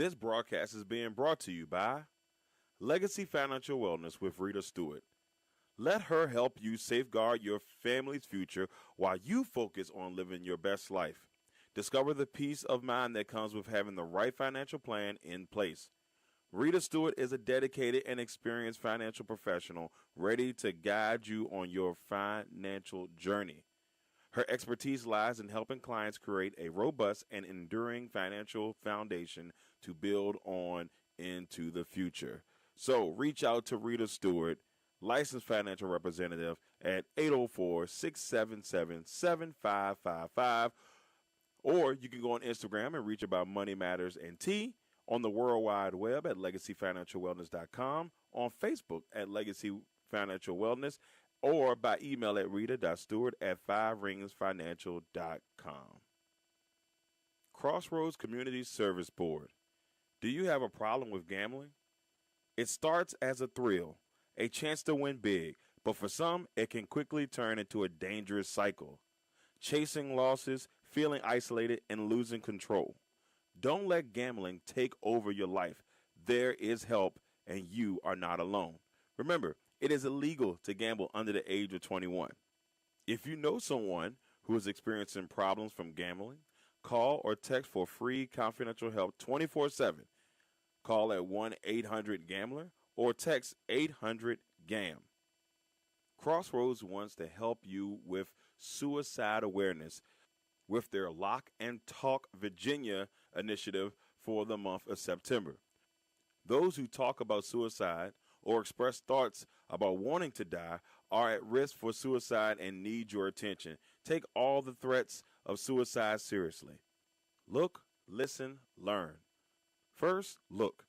This broadcast is being brought to you by Legacy Financial Wellness with Rita Stewart. Let her help you safeguard your family's future while you focus on living your best life. Discover the peace of mind that comes with having the right financial plan in place. Rita Stewart is a dedicated and experienced financial professional ready to guide you on your financial journey. Her expertise lies in helping clients create a robust and enduring financial foundation to build on into the future. So reach out to Rita Stewart, licensed financial representative, at 804-677-7555. Or you can go on Instagram and reach about Money Matters NT, on the World Wide Web at LegacyFinancialWellness.com, on Facebook at Legacy Financial Wellness, or by email at rita.stewart@fiveringsfinancial.com. Crossroads Community Service Board. Do you have a problem with gambling? It starts as a thrill, a chance to win big, but for some, it can quickly turn into a dangerous cycle. Chasing losses, feeling isolated, and losing control. Don't let gambling take over your life. There is help, and you are not alone. Remember, it is illegal to gamble under the age of 21. If you know someone who is experiencing problems from gambling, call or text for free confidential help 24/7. Call at 1-800-GAMBLER or text 800-GAM. Crossroads wants to help you with suicide awareness with their Lock and Talk Virginia initiative for the month of September. Those who talk about suicide or express thoughts about wanting to die are at risk for suicide and need your attention. Take all the threats of suicide seriously. Look, listen, learn. First, look.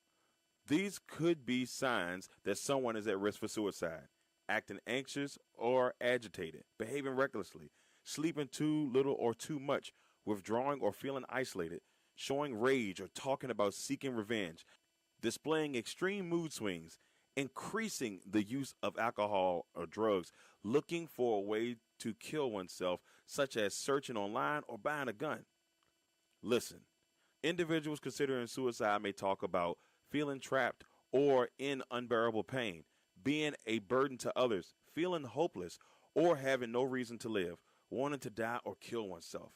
These could be signs that someone is at risk for suicide: acting anxious or agitated, behaving recklessly, sleeping too little or too much, withdrawing or feeling isolated, showing rage or talking about seeking revenge, displaying extreme mood swings, increasing the use of alcohol or drugs, looking for a way to kill oneself, such as searching online or buying a gun. Listen, individuals considering suicide may talk about feeling trapped or in unbearable pain, being a burden to others, feeling hopeless, or having no reason to live, wanting to die or kill oneself.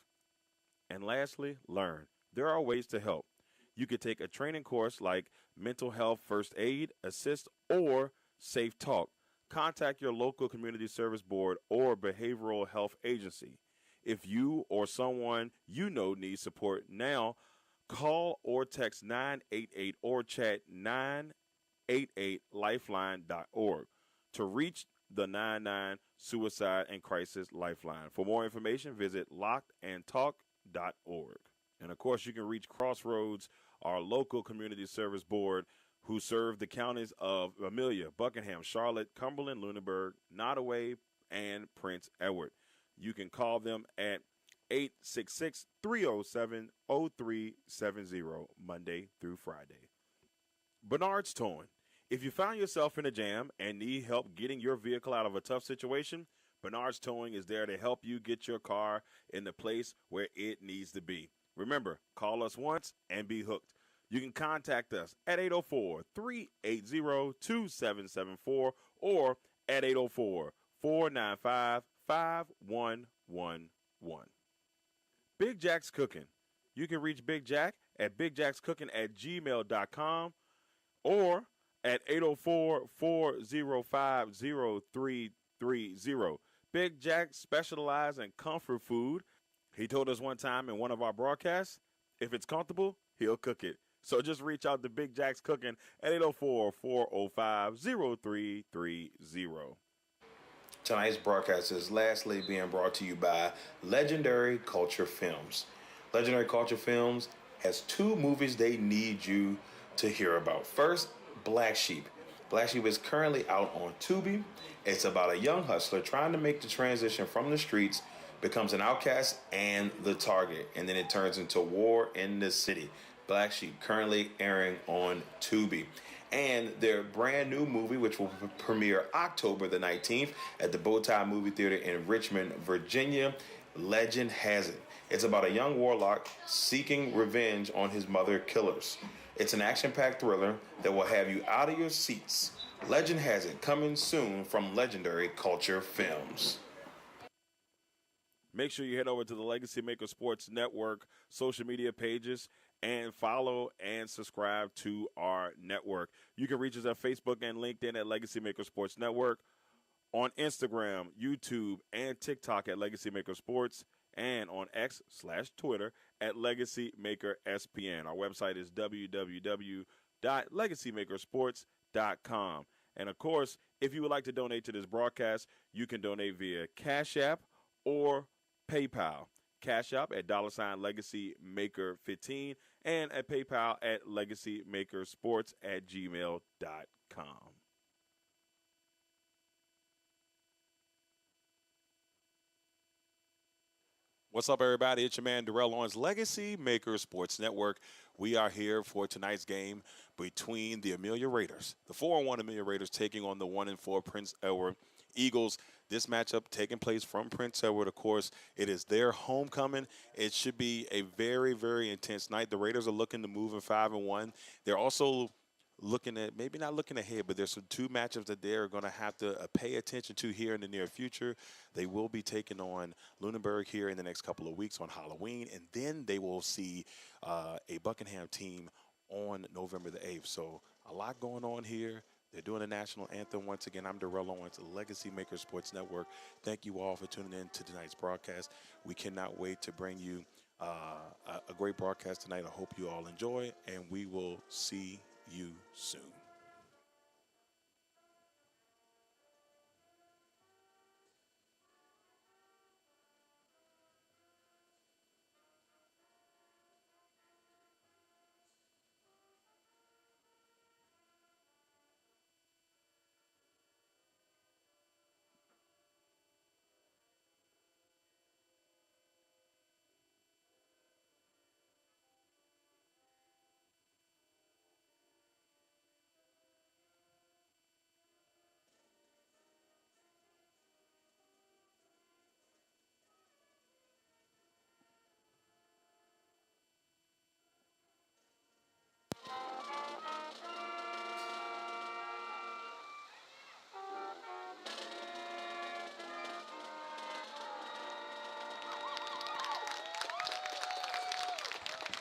And lastly, learn. There are ways to help. You could take a training course like Mental Health First Aid, Assist, or Safe Talk. Contact your local community service board or behavioral health agency. If you or someone you know needs support now, call or text 988 or chat 988lifeline.org to reach the 99 Suicide and Crisis Lifeline. For more information, visit lockedandtalk.org. And, of course, you can reach Crossroads, our local community service board, who serve the counties of Amelia, Buckingham, Charlotte, Cumberland, Lunenburg, Nottoway, and Prince Edward. You can call them at 866-307-0370, Monday through Friday. Bernard's Towing. If you found yourself in a jam and need help getting your vehicle out of a tough situation, Bernard's Towing is there to help you get your car in the place where it needs to be. Remember, call us once and be hooked. You can contact us at 804-380-2774 or at 804-495-5111. Big Jack's Cooking. You can reach Big Jack at bigjackscooking@gmail.com or at 804-405-0330. Big Jack specializes in comfort food. He told us one time in one of our broadcasts, if it's comfortable, he'll cook it. So just reach out to Big Jack's Cooking at 804-405-0330. Tonight's broadcast is lastly being brought to you by Legendary Culture Films. Legendary Culture Films has two movies they need you to hear about. First, Black Sheep. Black Sheep is currently out on Tubi. It's about a young hustler trying to make the transition from the streets, becomes an outcast and the target, and then it turns into war in the city. Black Sheep, currently airing on Tubi. And their brand new movie, which will premiere October the 19th at the Bowtie Movie Theater in Richmond, Virginia, Legend Has It. It's about a young warlock seeking revenge on his mother killers. It's an action-packed thriller that will have you out of your seats. Legend has it coming soon from Legendary Culture Films. Make sure you head over to the Legacy Maker Sports Network social media pages and follow and subscribe to our network. You can reach us at Facebook and LinkedIn at Legacy Maker Sports Network, on Instagram, YouTube, and TikTok at Legacy Maker Sports, and on X/Twitter at Legacy Maker SPN. Our website is www.legacymakersports.com. And of course, if you would like to donate to this broadcast, you can donate via Cash App or PayPal. Cash App at $LegacyMaker15 and at PayPal at LegacyMakersports@gmail.com. What's up, everybody? It's your man, Darrell, Owens, Legacy Maker Sports Network. We are here for tonight's game between the Amelia Raiders, the 4-1 Amelia Raiders, taking on the 1-4 Prince Edward Eagles. This matchup taking place from Prince Edward. Of course, it is their homecoming. It should be a very, very intense night. The Raiders are looking to move in 5-1. They're also looking at, maybe not looking ahead, but there's some two matchups that they're going to have to pay attention to here in the near future. They will be taking on Lunenburg here in the next couple of weeks on Halloween, and then they will see a Buckingham team on November the 8th. So a lot going on here. They're doing the national anthem once again. I'm Darrell Owens, Legacy Maker Sports Network. Thank you all for tuning in to tonight's broadcast. We cannot wait to bring you a great broadcast tonight. I hope you all enjoy, and we will see you soon.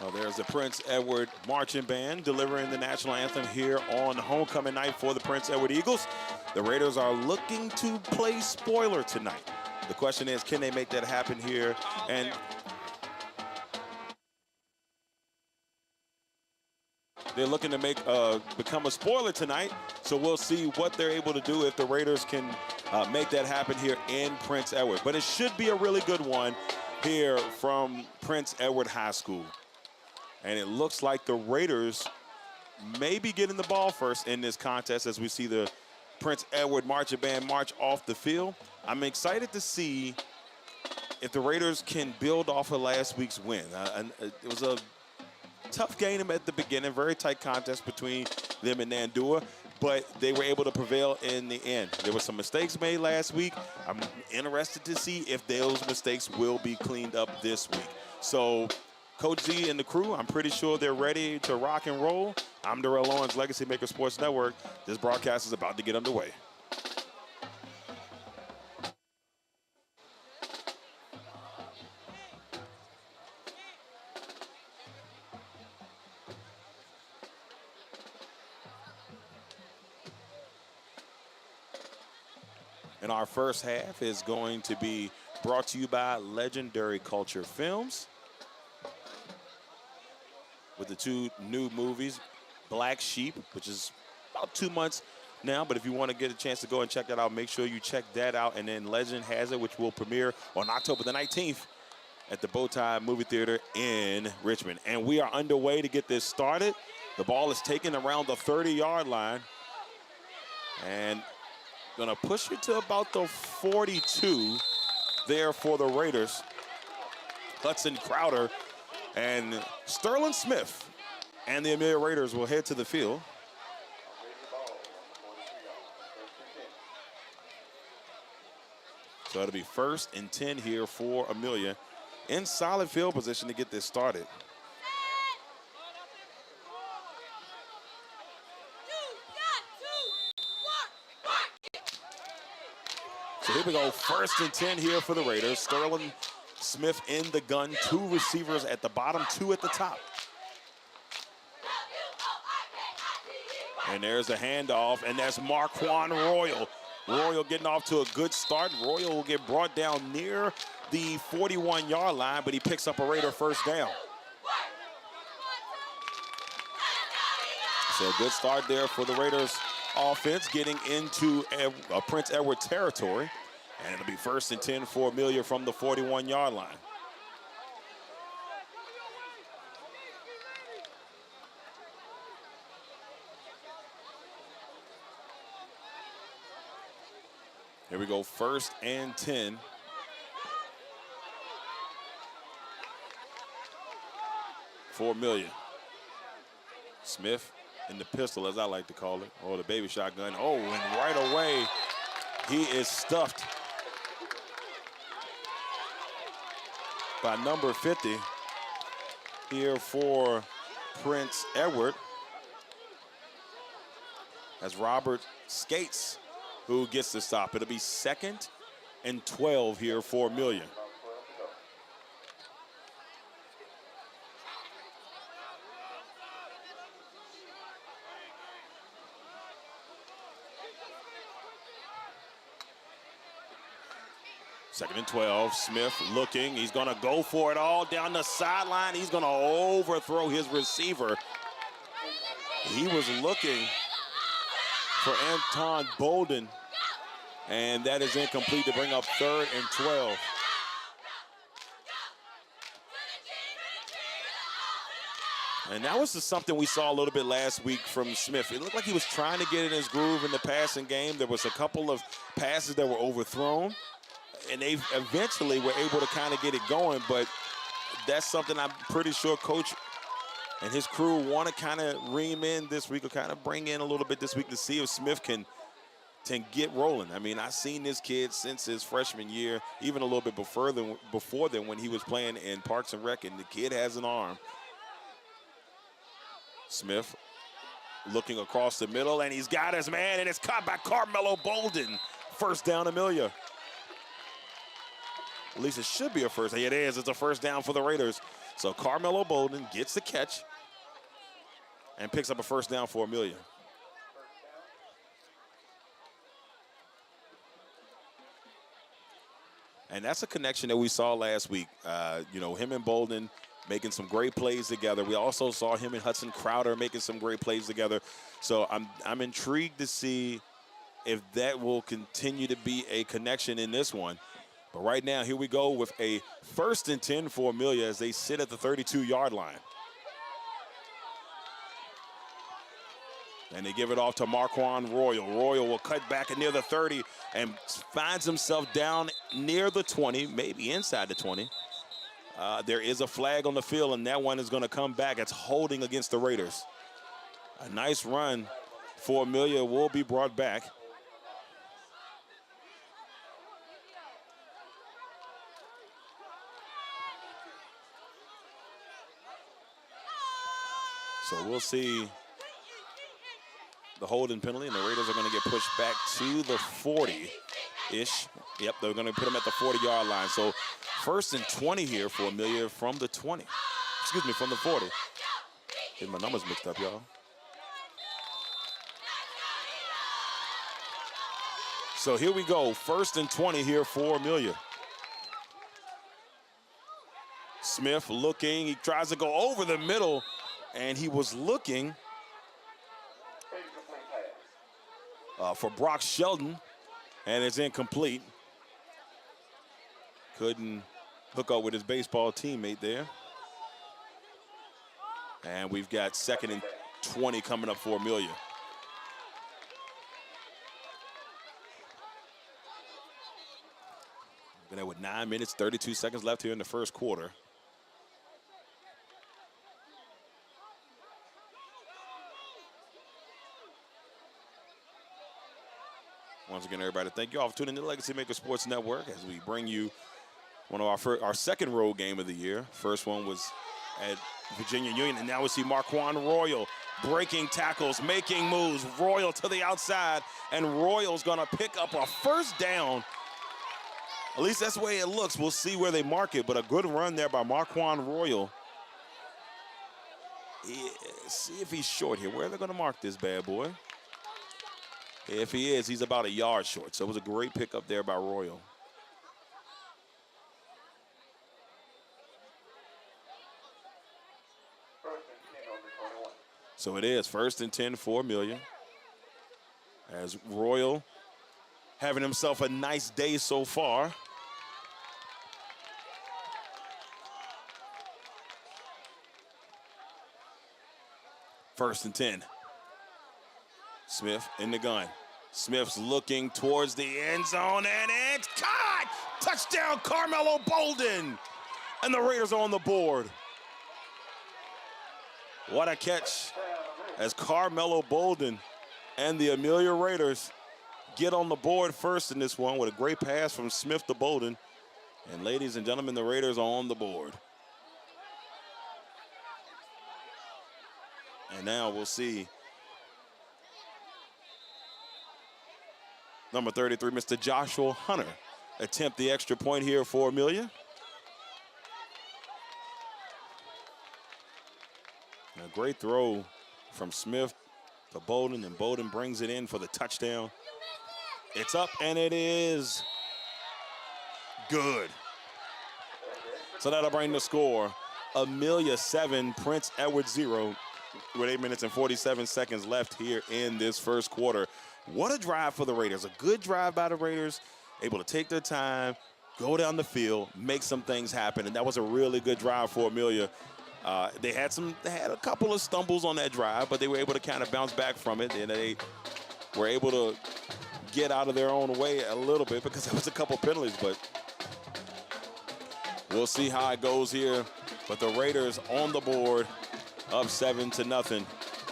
Well, there's the Prince Edward Marching Band delivering the national anthem here on homecoming night for the Prince Edward Eagles. The Raiders are looking to play spoiler tonight. The question is, can they make that happen here? And they're looking to become a spoiler tonight, so we'll see what they're able to do if the Raiders can make that happen here in Prince Edward. But it should be a really good one here from Prince Edward High School. And it looks like the Raiders may be getting the ball first in this contest as we see the Prince Edward Marching Band march off the field. I'm excited to see if the Raiders can build off of last week's win. It was a tough game at the beginning, very tight contest between them and Nandua, but they were able to prevail in the end. There were some mistakes made last week. I'm interested to see if those mistakes will be cleaned up this week. So Coach Z and the crew, I'm pretty sure they're ready to rock and roll. I'm Darrell Owens, Legacy Maker Sports Network. This broadcast is about to get underway. And our first half is going to be brought to you by Legendary Culture Films, with the two new movies, Black Sheep, which is about 2 months now, but if you want to get a chance to go and check that out, make sure you check that out. And then Legend Has It, which will premiere on October the 19th at the Bowtie Movie Theater in Richmond. And we are underway to get this started. The ball is taken around the 30-yard line and gonna push it to about the 42 there for the Raiders. Hudson Crowder and Sterling Smith and the Amelia Raiders will head to the field. So it'll be 1st and 10 here for Amelia in solid field position to get this started. So here we go, 1st and 10 here for the Raiders. Sterling Smith in the gun, 2 receivers at the bottom, 2 at the top. And there's a handoff, and that's Marquand Royal. Royal getting off to a good start. Royal will get brought down near the 41-yard line, but he picks up a Raider 1st down. So a good start there for the Raiders offense, getting into Prince Edward territory. And it'll be 1st and 10 for Amelia from the 41-yard line. Here we go, 1st and 10. For Amelia. Smith in the pistol, as I like to call it, or the baby shotgun. Oh, and right away, he is stuffed by number 50 here for Prince Edward. As Robert Skates, who gets the stop. It'll be 2nd and 12 here for Amelia. Second and 12, Smith looking. He's gonna go for it all down the sideline. He's gonna overthrow his receiver. He was looking for Anton Bolden, and that is incomplete to bring up 3rd and 12. And that was just something we saw a little bit last week from Smith. It looked like he was trying to get in his groove in the passing game. There was a couple of passes that were overthrown, and they eventually were able to kind of get it going, but that's something I'm pretty sure Coach and his crew want to kind of ream in this week, or kind of bring in a little bit this week to see if Smith can get rolling. I mean, I've seen this kid since his freshman year, even a little bit before then when he was playing in Parks and Rec, and the kid has an arm. Smith looking across the middle, and he's got his man, and it's caught by Carmelo Bolden. 1st down, Amelia. At least it should be a first. It is. It's a 1st down for the Raiders. So Carmelo Bolden gets the catch and picks up a 1st down for Amelia. And that's a connection that we saw last week. You know, him and Bolden making some great plays together. We also saw him and Hudson Crowder making some great plays together. So I'm intrigued to see if that will continue to be a connection in this one. But right now, here we go with a 1st and 10 for Amelia as they sit at the 32-yard line. And they give it off to Marquand Royal. Royal will cut back near the 30 and finds himself down near the 20, maybe inside the 20. There is a flag on the field, and that one is going to come back. It's holding against the Raiders. A nice run for Amelia will be brought back. So we'll see the holding penalty, and the Raiders are going to get pushed back to the 40-ish. Yep, they're going to put them at the 40-yard line. So 1st and 20 here for Amelia from the 20. Excuse me, from the 40. Getting my numbers mixed up, y'all. So here we go, 1st and 20 here for Amelia. Smith looking, he tries to go over the middle, and he was looking for Brock Sheldon, and it's incomplete. Couldn't hook up with his baseball teammate there. And we've got 2nd and 20 coming up for Amelia. We're there with 9 minutes, 32 seconds left here in the 1st quarter. Once again, everybody, thank you all for tuning in to the LegacyMaker Sports Network as we bring you one of our second road game of the year. First one was at Virginia Union, and now we see Marquand Royal breaking tackles, making moves. Royal to the outside, and Royal's gonna pick up a first down. At least that's the way it looks. We'll see where they mark it, but a good run there by Marquand Royal. Yeah, see if he's short here. Where are they gonna mark this bad boy? If he is, he's about a yard short. So it was a great pickup there by Royal. So it is 1st and 10 for Amelia. As Royal having himself a nice day so far. First and 10. Smith in the gun. Smith's looking towards the end zone, and it's caught! Touchdown, Carmelo Bolden! And the Raiders are on the board. What a catch as Carmelo Bolden and the Amelia Raiders get on the board first in this one with a great pass from Smith to Bolden. And ladies and gentlemen, the Raiders are on the board. And now we'll see number 33, Mr. Joshua Hunter, attempt the extra point here for Amelia. A great throw from Smith to Bolden, and Bolden brings it in for the touchdown. It's up, and it is good. So that'll bring the score. Amelia 7, Prince Edward 0, with 8 minutes and 47 seconds left here in this first quarter. What a drive for the Raiders. A good drive by the Raiders, able to take their time, go down the field, make some things happen, and that was a really good drive for Amelia. They had a couple of stumbles on that drive, but they were able to kind of bounce back from it, and they were able to get out of their own way a little bit because there was a couple penalties, but we'll see how it goes here. But the Raiders on the board, up 7-0.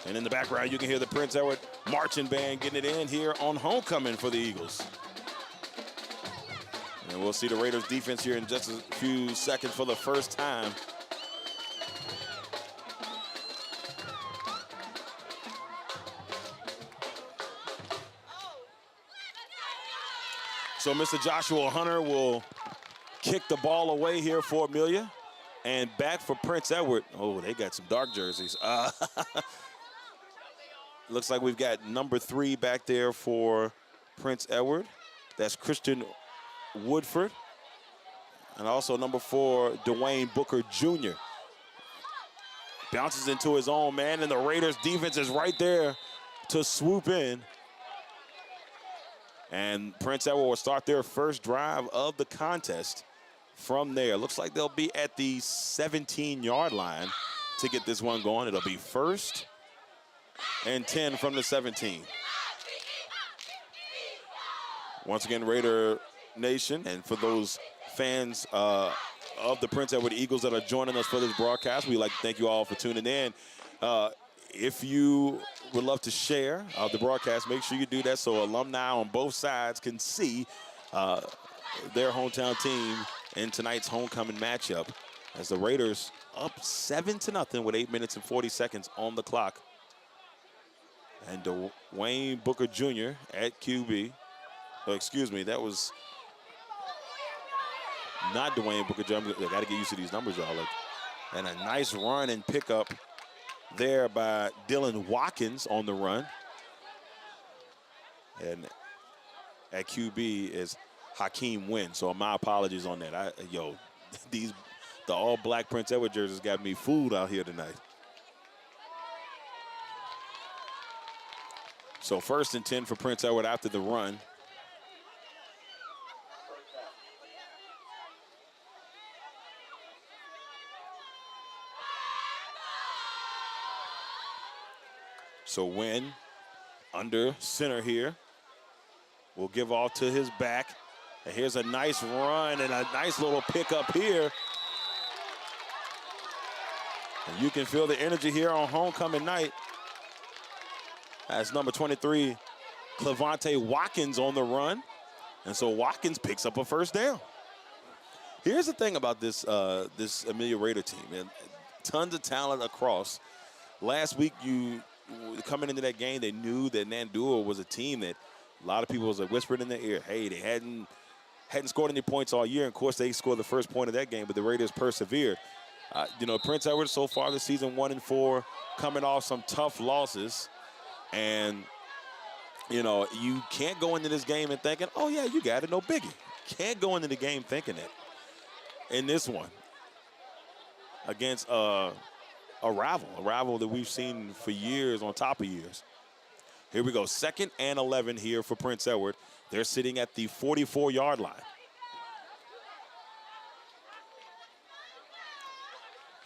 And in the background, you can hear the Prince Edward marching band getting it in here on homecoming for the Eagles. And we'll see the Raiders defense here in just a few seconds for the first time. So Mr. Joshua Hunter will kick the ball away here for Amelia. And back for Prince Edward. Oh, they got some dark jerseys. Looks like we've got number 3 back there for Prince Edward. That's Christian Woodford. And also number 4, Dwayne Booker Jr. Bounces into his own man, and the Raiders defense is right there to swoop in. And Prince Edward will start their first drive of the contest from there. Looks like they'll be at the 17-yard line to get this one going. It'll be 1st and 10 from the 17. Once again, Raider Nation, and for those fans of the Prince Edward Eagles that are joining us for this broadcast, we'd like to thank you all for tuning in. If you would love to share the broadcast, make sure you do that so alumni on both sides can see their hometown team in tonight's homecoming matchup, as the Raiders up 7-0 with 8 minutes and 40 seconds on the clock. And Dwayne Booker Jr. at QB. Oh, excuse me, that was not Dwayne Booker Jr. I got to get used to these numbers, y'all. And a nice run and pickup there by Dylan Watkins on the run. And at QB is Hakeem Wynn. So my apologies on that. The all-black Prince Edward jerseys got me fooled out here tonight. So 1st and 10 for Prince Edward after the run. So Wynn under center here will give off to his back. And here's a nice run and a nice little pickup here. And you can feel the energy here on homecoming night. As number 23, Clevante Watkins on the run. And so Watkins picks up a first down. Here's the thing about this this Amelia Raider team, and tons of talent across. Last week, coming into that game, they knew that Nandua was a team that a lot of people was whispered in their ear, hey, they hadn't scored any points all year. And of course, they scored the first point of that game, but the Raiders persevered. Prince Edward so far this season 1-4, coming off some tough losses. And, you can't go into this game and thinking, oh, yeah, you got it, no biggie. Can't go into the game thinking it. In this one, against a rival that we've seen for years on top of years. Here we go, 2nd and 11 here for Prince Edward. They're sitting at the 44-yard line.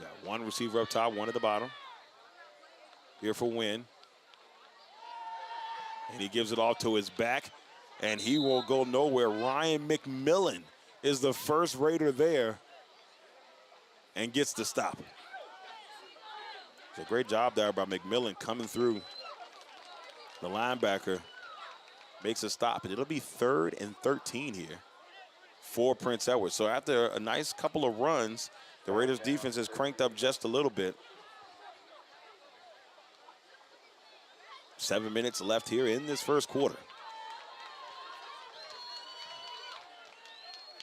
Got one receiver up top, one at the bottom. Here for Wynn. And he gives it off to his back, and he will go nowhere. Ryan McMillan is the first Raider there and gets the stop. It's a great job there by McMillan coming through. The linebacker makes a stop, and it'll be 3rd and 13 here for Prince Edward. So after a nice couple of runs, the Raiders defense has cranked up just a little bit. 7 minutes left here in this first quarter.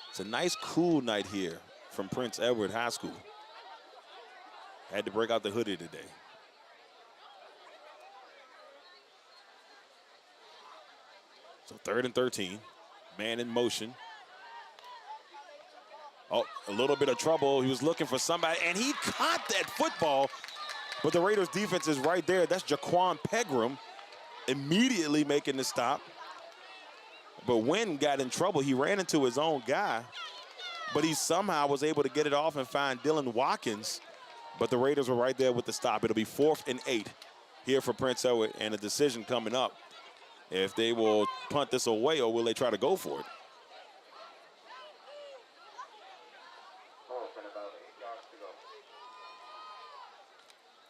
It's a nice cool night here from Prince Edward High School. Had to break out the hoodie today. So 3rd and 13, man in motion. Oh, a little bit of trouble. He was looking for somebody, and he caught that football. But the Raiders defense is right there. That's Jaquan Pegram immediately making the stop. But Wynn got in trouble. He ran into his own guy, but he somehow was able to get it off and find Dylan Watkins. But the Raiders were right there with the stop. It'll be 4th and 8 here for Prince Edward, and a decision coming up if they will punt this away or will they try to go for it.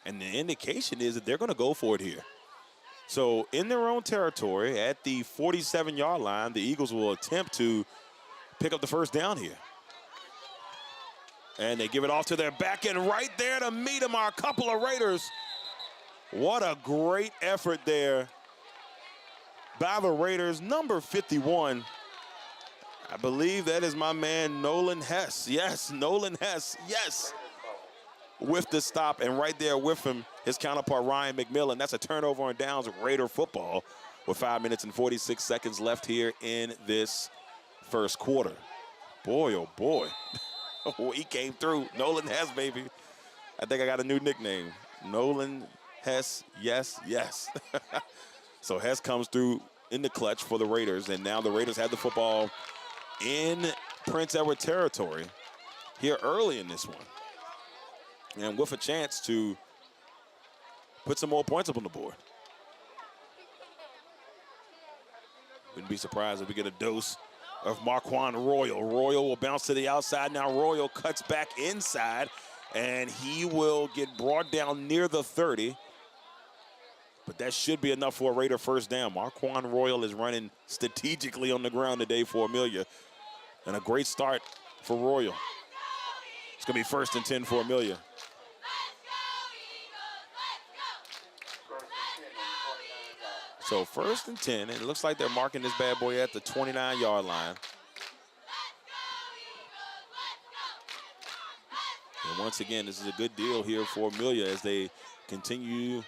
And the indication is that they're going to go for it here. So in their own territory at the 47-yard line, the Eagles will attempt to pick up the first down here. And they give it off to their back end right there to meet them are a couple of Raiders. What a great effort there by the Raiders. Number 51, I believe that is my man Nolan Hess. Yes, Nolan Hess, yes. With the stop, and right there with him, his counterpart Ryan McMillan. That's a turnover on downs of Raider football with 5 minutes and 46 seconds left here in this first quarter. Boy, oh boy. Oh, he came through. Nolan Hess, baby. I think I got a new nickname. Nolan Hess, yes, yes. So Hess comes through in the clutch for the Raiders, and now the Raiders have the football in Prince Edward territory here early in this one. And with a chance to put some more points up on the board. Wouldn't be surprised if we get a dose of Marquand Royal. Royal will bounce to the outside. Now Royal cuts back inside, and he will get brought down near the 30. But that should be enough for a Raider first down. Marquand Royal is running strategically on the ground today for Amelia. And a great start for Royal. It's going to be 1st and 10 for Amelia. So 1st and 10, and it looks like they're marking this bad boy at the 29-yard line. And once again, this is a good deal here for Amelia as they continue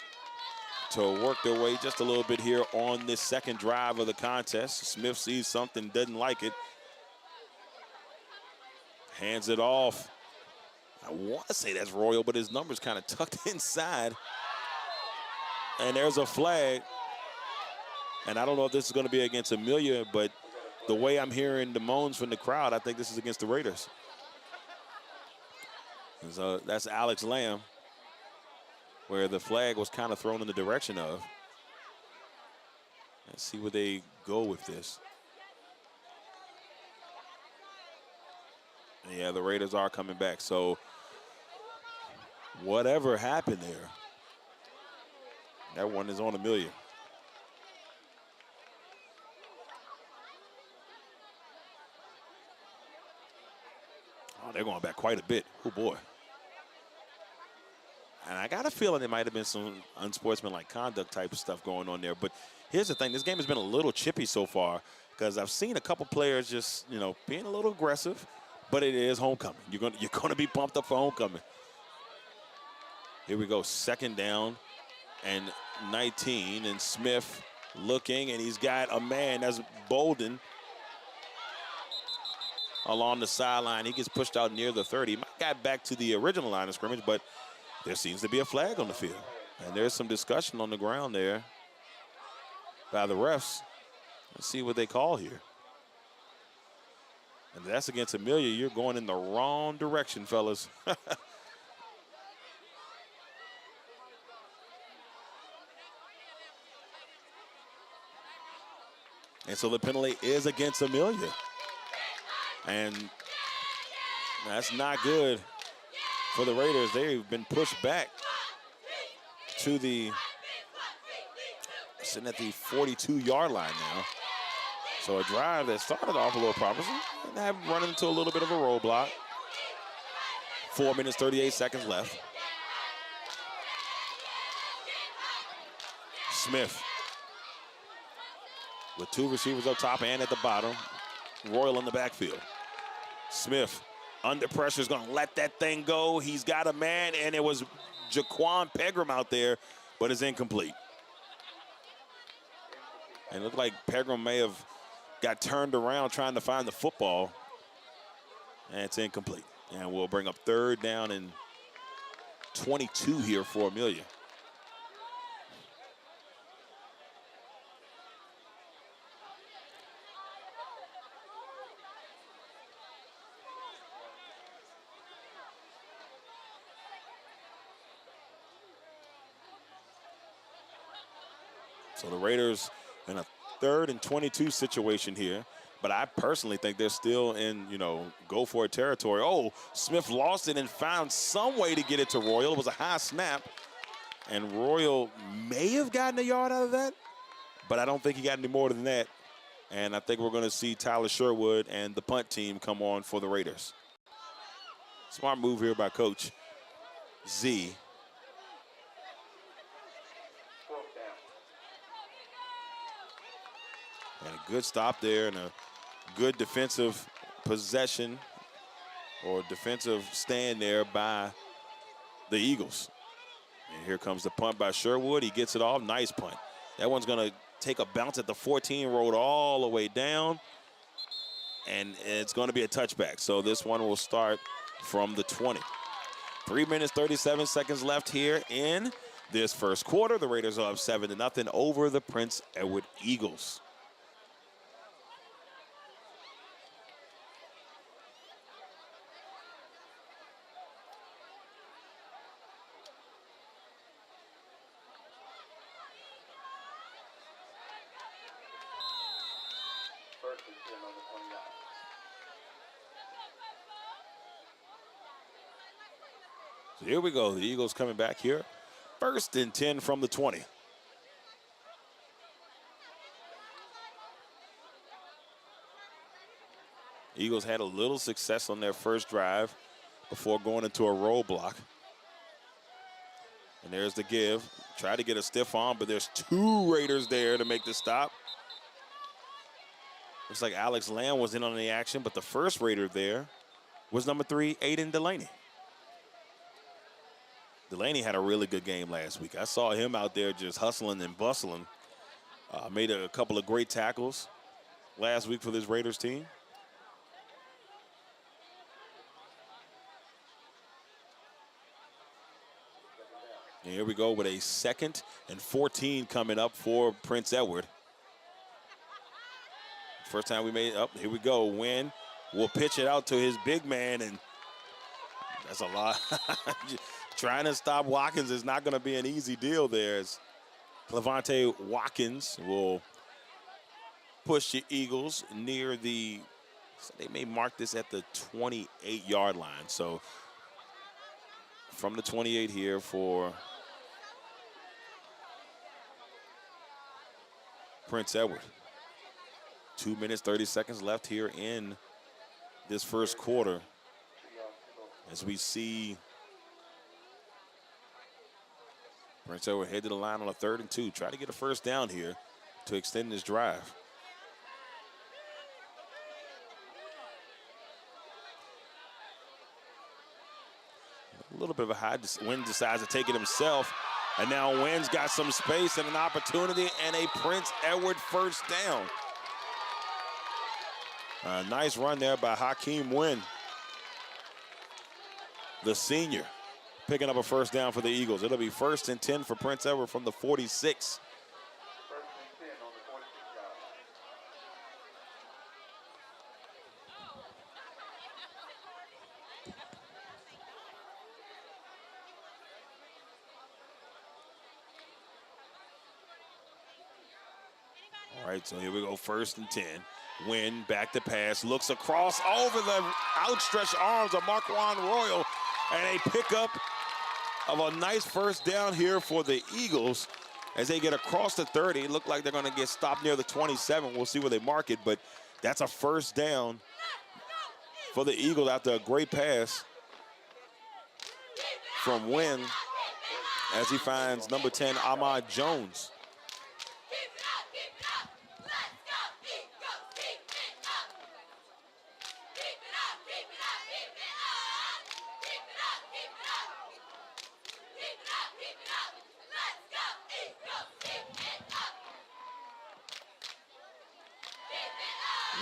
to work their way just a little bit here on this second drive of the contest. Smith sees something, doesn't like it. Hands it off. I want to say that's Royal, but his number's kind of tucked inside. And there's a flag. And I don't know if this is going to be against Amelia, but the way I'm hearing the moans from the crowd, I think this is against the Raiders. So that's Alex Lamb, where the flag was kind of thrown in the direction of. Let's see where they go with this. Yeah, the Raiders are coming back. So whatever happened there, that one is on Amelia. Oh, they're going back quite a bit. Oh, boy. And I got a feeling there might have been some unsportsmanlike conduct type of stuff going on there. But here's the thing. This game has been a little chippy so far because I've seen a couple players just, being a little aggressive. But it is homecoming. You're going to be pumped up for homecoming. Here we go. Second down and 19. And Smith looking, and he's got a man. That's Bolden along the sideline. He gets pushed out near the 30. He might got back to the original line of scrimmage, but there seems to be a flag on the field. And there's some discussion on the ground there by the refs. Let's see what they call here. And that's against Amelia. You're going in the wrong direction, fellas. And so the penalty is against Amelia. And that's not good for the Raiders. They've been pushed back to sitting at the 42-yard line now. So a drive that started off a little promising and have run into a little bit of a roadblock. 4 minutes, 38 seconds left. Smith with two receivers up top and at the bottom. Royal in the backfield. Smith under pressure is going to let that thing go. He's got a man, and it was Jaquan Pegram out there, but it's incomplete. And it looked like Pegram may have got turned around trying to find the football, and it's incomplete. And we'll bring up third down and 22 here for Amelia. So the Raiders in a 3rd and 22 situation here. But I personally think they're still in, go for it territory. Oh, Smith lost it and found some way to get it to Royal. It was a high snap. And Royal may have gotten a yard out of that, but I don't think he got any more than that. And I think we're going to see Tyler Sherwood and the punt team come on for the Raiders. Smart move here by Coach Z. And a good stop there and a good defensive possession or defensive stand there by the Eagles. And here comes the punt by Sherwood. He gets it off. Nice punt. That one's going to take a bounce at the 14, rolled all the way down. And it's going to be a touchback. So this one will start from the 20. 3 minutes, 37 seconds left here in this first quarter. The Raiders are up 7-0 over the Prince Edward Eagles. So here we go. The Eagles coming back here. 1st and 10 from the 20. Eagles had a little success on their first drive before going into a roadblock. And there's the give. Try to get a stiff arm, but there's 2 Raiders there to make the stop. Looks like Alex Lamb was in on the action, but the first Raider there was number 3, Aiden Delaney. Delaney had a really good game last week. I saw him out there just hustling and bustling. Made a couple of great tackles last week for this Raiders team. And here we go with a 2nd and 14 coming up for Prince Edward. First time we made up. Here we go. Win. We'll pitch it out to his big man, and that's a lot. Trying to stop Watkins is not going to be an easy deal there. As Clevante Watkins will push the Eagles near the, so they may mark this at the 28-yard line. So from the 28 here for Prince Edward. 2 minutes, 30 seconds left here in this first quarter. as we see Prince Edward head to the line on a 3rd and 2. Try to get a first down here to extend this drive. A little bit of a high. Wynn decides to take it himself. And now Wynn's got some space and an opportunity and a Prince Edward first down. A nice run there by Hakeem Wynn, the senior, picking up a first down for the Eagles. It'll be 1st and 10 for Prince Edward from the 46. All right, so here we go, 1st and 10. Wynn back to pass, looks across over the outstretched arms of Marquand Royal, and a pickup of a nice first down here for the Eagles as they get across the 30. It looked like they're going to get stopped near the 27. We'll see where they mark it, but that's a first down for the Eagles after a great pass from Wynn as he finds number 10, Ahmad Jones.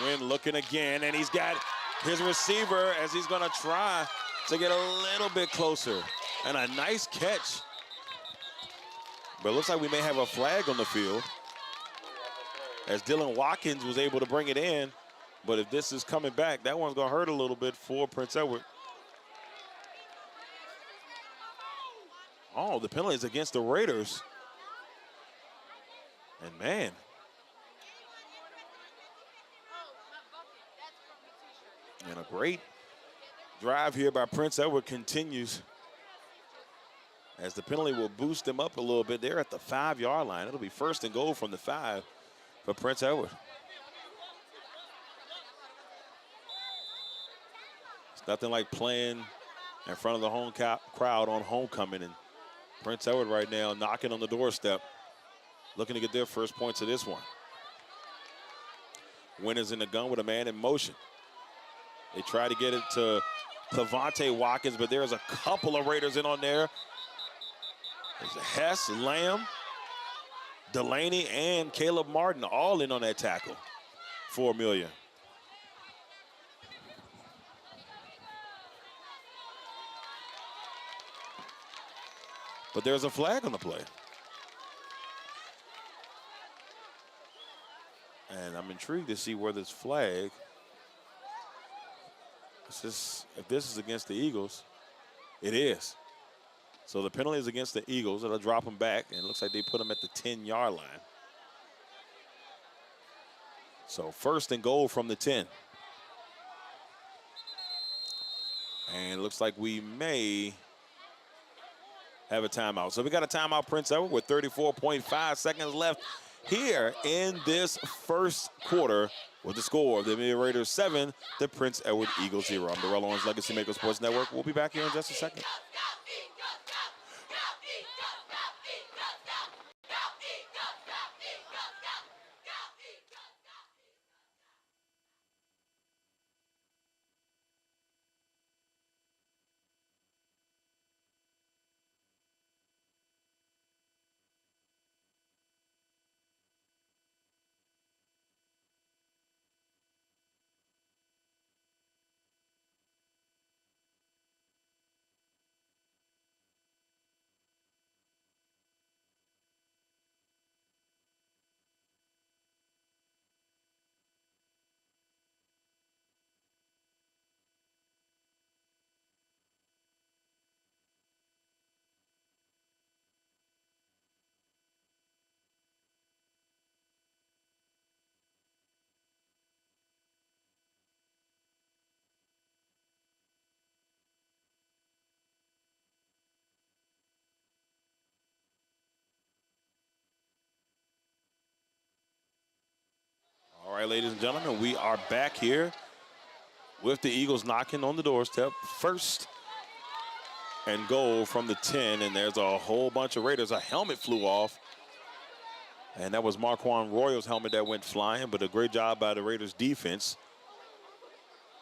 Wynn looking again, and he's got his receiver as he's going to try to get a little bit closer. And a nice catch. But it looks like we may have a flag on the field as Dylan Watkins was able to bring it in. But if this is coming back, that one's going to hurt a little bit for Prince Edward. Oh, the penalty is against the Raiders. And man. And a great drive here by Prince Edward continues as the penalty will boost them up a little bit. They're at the 5-yard line. It'll be 1st and goal from the 5 for Prince Edward. It's nothing like playing in front of the home crowd on homecoming. And Prince Edward right now knocking on the doorstep, looking to get their first points of this one. Wynn is in the gun with a man in motion. They try to get it to Clavante Watkins, but there's a couple of Raiders in on there. There's Hess, Lamb, Delaney, and Caleb Martin all in on that tackle for Amelia. But there's a flag on the play. And I'm intrigued to see where this flag. If this is against the Eagles, it is. So the penalty is against the Eagles. It'll drop them back, and it looks like they put them at the 10-yard line. So 1st and goal from the 10. And it looks like we may have a timeout. So we got a timeout, Prince Edward, with 34.5 seconds left here in this first quarter. With the score of the Amelia Raiders 7, the Prince Edward Eagles 0. I'm Darrell Owens, LegacyMaker Sports Network. We'll be back here in just a second. All right, ladies and gentlemen, we are back here with the Eagles knocking on the doorstep. 1st and goal from the 10, and there's a whole bunch of Raiders. A helmet flew off, and that was Marquand Royal's helmet that went flying, but a great job by the Raiders defense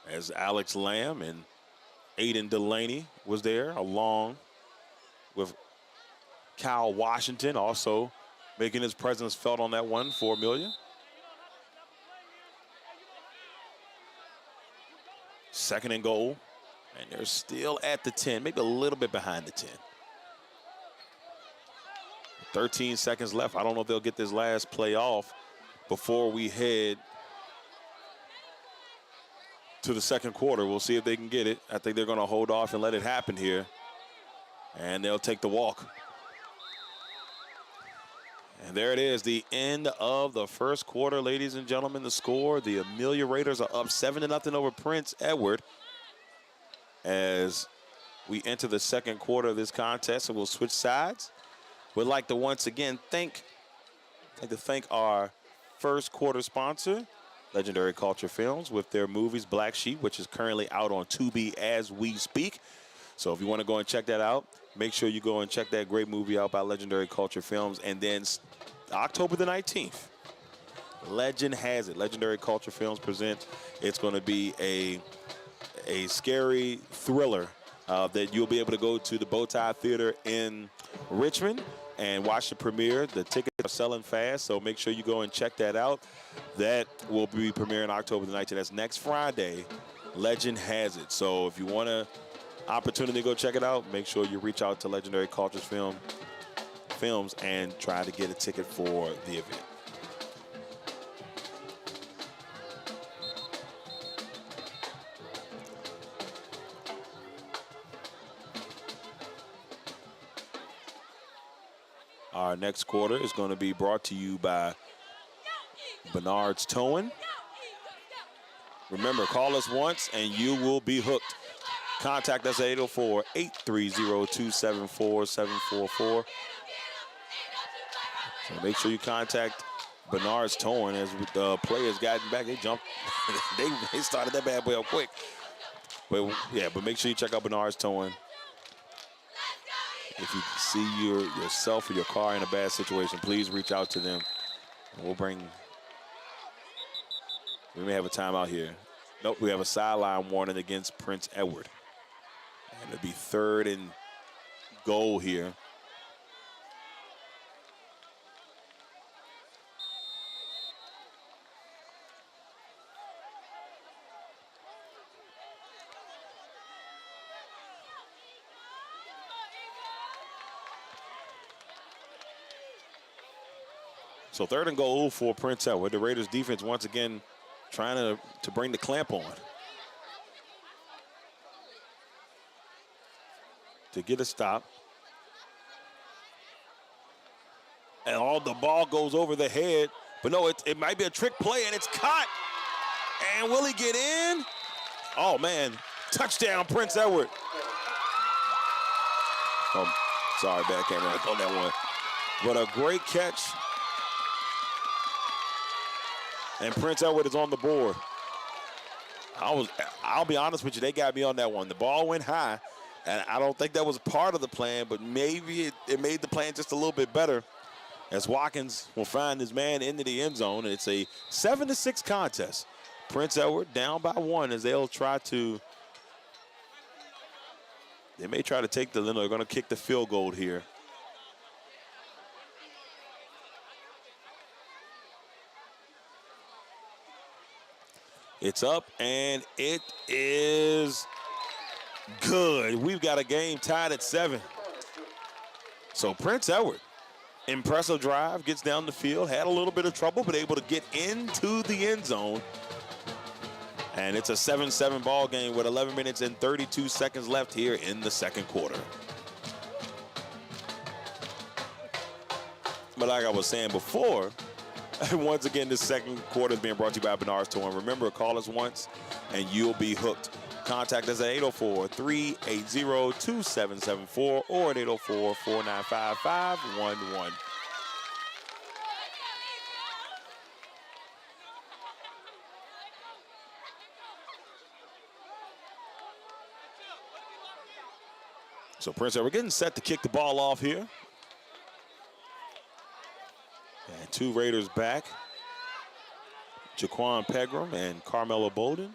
as Alex Lamb and Aiden Delaney was there, along with Kyle Washington, also making his presence felt on that one for Amelia. Second and goal, and they're still at the 10, maybe a little bit behind the 10. 13 seconds left. I don't know if they'll get this last play off before we head to the second quarter. We'll see if they can get it. I think they're going to hold off and let it happen here, and they'll take the walk. And there it is, the end of the first quarter, ladies and gentlemen. The score, the Amelia Raiders are up 7-0 over Prince Edward as we enter the second quarter of this contest, and we'll switch sides. We'd like to once again thank our first quarter sponsor, Legendary Culture Films, with their movies Black Sheep, which is currently out on Tubi as we speak. So if you want to go and check that out, make sure you go and check that great movie out by Legendary Culture Films. And then October the 19th, Legend Has It. Legendary Culture Films present. It's going to be a scary thriller that you'll be able to go to the Bowtie Theater in Richmond and watch the premiere. The tickets are selling fast, so make sure you go and check that out. That will be premiering October the 19th. That's next Friday. Legend Has It. So if you want an opportunity to go check it out, make sure you reach out to Legendary Culture Films and try to get a ticket for the event. Our next quarter is going to be brought to you by Bernard's Towing. Remember, call us once and you will be hooked. Contact us at 804-830-274-744. So make sure you contact Bernard's Towing. As the players gotten back, they jumped. they started that bad boy up quick. But yeah, but make sure you check out Bernard's Towing. If you see yourself or your car in a bad situation, please reach out to them. And we may have a timeout here. Nope, we have a sideline warning against Prince Edward. And it'll be third and goal here. So third and goal for Prince Edward. The Raiders defense once again trying to bring the clamp on. To get a stop. And all the ball goes over the head. But no, it might be a trick play, and it's caught. And will he get in? Oh, man. Touchdown, Prince Edward. Oh, sorry, bad camera on that one. But a great catch. And Prince Edward is on the board. I'll be honest with you, they got me on that one. The ball went high, and I don't think that was part of the plan, but maybe it made the plan just a little bit better as Watkins will find his man into the end zone, and it's a 7-6 contest. Prince Edward down by 1 as they may try to take they're going to kick the field goal here. It's up, and it is good. We've got a game tied at 7. So Prince Edward, impressive drive, gets down the field, had a little bit of trouble, but able to get into the end zone. And it's a 7-7 ball game with 11 minutes and 32 seconds left here in the second quarter. But like I was saying before, once again, this second quarter is being brought to you by Bernard's Towing. Remember, call us once and you'll be hooked. Contact us at 804-380-2774 or at 804-495-5511. So Prince Edward getting set to kick the ball off here. And 2 Raiders back. Jaquan Pegram and Carmelo Bolden.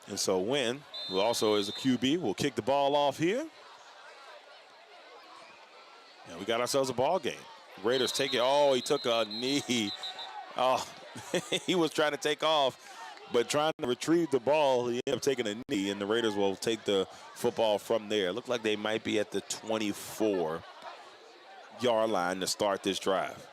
And so Wynn, who also is a QB, will kick the ball off here. And we got ourselves a ball game. Raiders take it. Oh, he took a knee. Oh, he was trying to take off, but trying to retrieve the ball, he ended up taking a knee, and the Raiders will take the football from there. It looked like they might be at the 24-yard line to start this drive.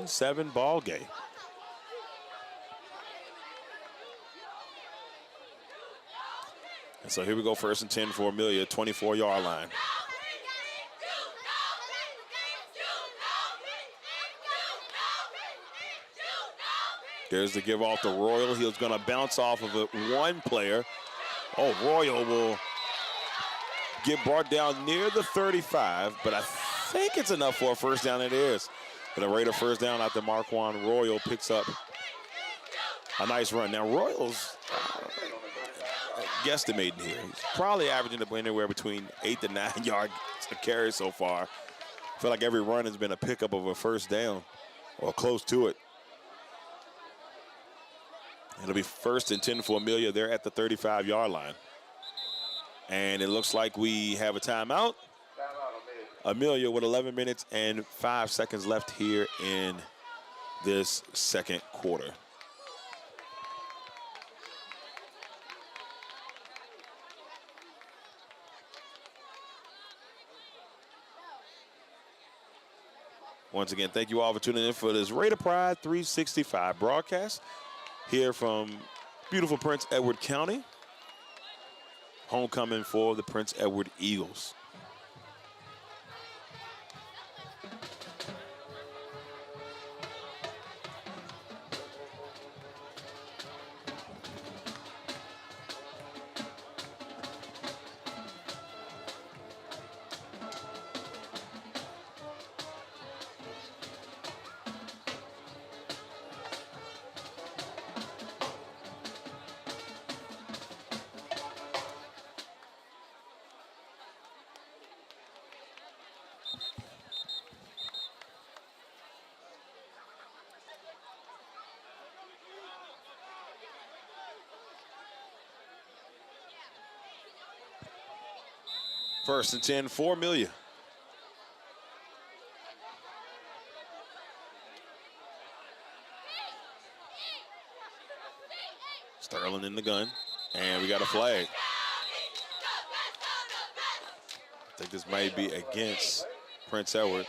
Seven ball game. And so here we go, 1st and 10 for Amelia, 24-yard line. There's the give off to Royal. He was going to bounce off of one player. Oh, Royal will get brought down near the 35, but I think it's enough for a first down. It is. But a Raider first down after Marquand Royal picks up a nice run. Now, Royal's guesstimating here. He's probably averaging anywhere between 8 to 9 yards a carry so far. I feel like every run has been a pickup of a first down or close to it. It'll be 1st and 10 for Amelia. They're at the 35-yard line. And it looks like we have a timeout. Amelia with 11 minutes and 5 seconds left here in this second quarter. Once again, thank you all for tuning in for this Raider Pride 365 broadcast here from beautiful Prince Edward County. Homecoming for the Prince Edward Eagles. First and 10 for Amelia. Sterling in the gun, and we got a flag. I think this might be against Prince Edward.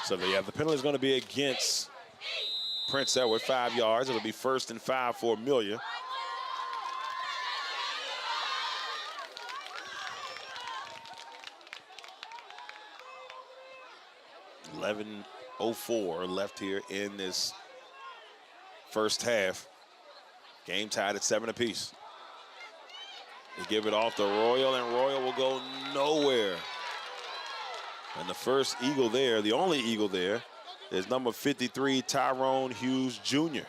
So yeah, the penalty is going to be against Prince Edward, 5 yards. It'll be 1st and 5 for Amelia. .04 left here in this first half. Game tied at 7 apiece. They give it off to Royal, and Royal will go nowhere. And the first Eagle there, the only Eagle there, is number 53, Tyrone Hughes Jr.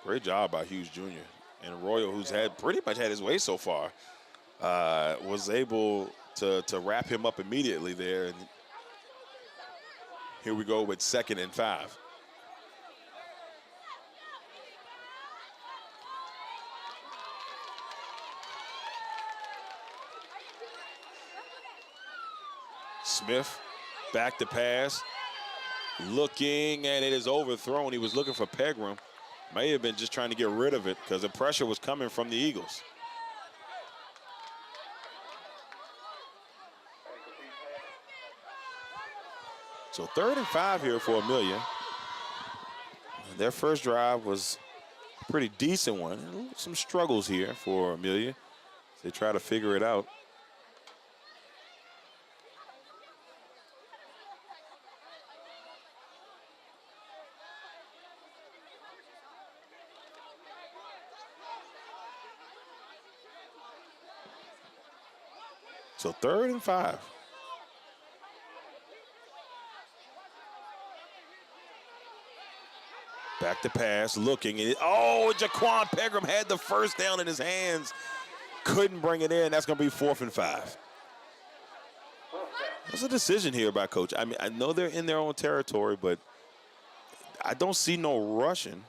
Great job by Hughes Jr. And Royal, who's had pretty much had his way so far, was able to wrap him up immediately there. And here we go with 2nd and 5. Smith back to pass. looking, and it is overthrown. He was looking for Pegram. May have been just trying to get rid of it because the pressure was coming from the Eagles. So 3rd and 5 here for Amelia. Their first drive was a pretty decent one. Some struggles here for Amelia as they try to figure it out. So 3rd and 5. Back to pass, looking. And Jaquan Pegram had the first down in his hands. Couldn't bring it in. That's going to be 4th and 5. There's a decision here by Coach. I mean, I know they're in their own territory, but I don't see no rushing.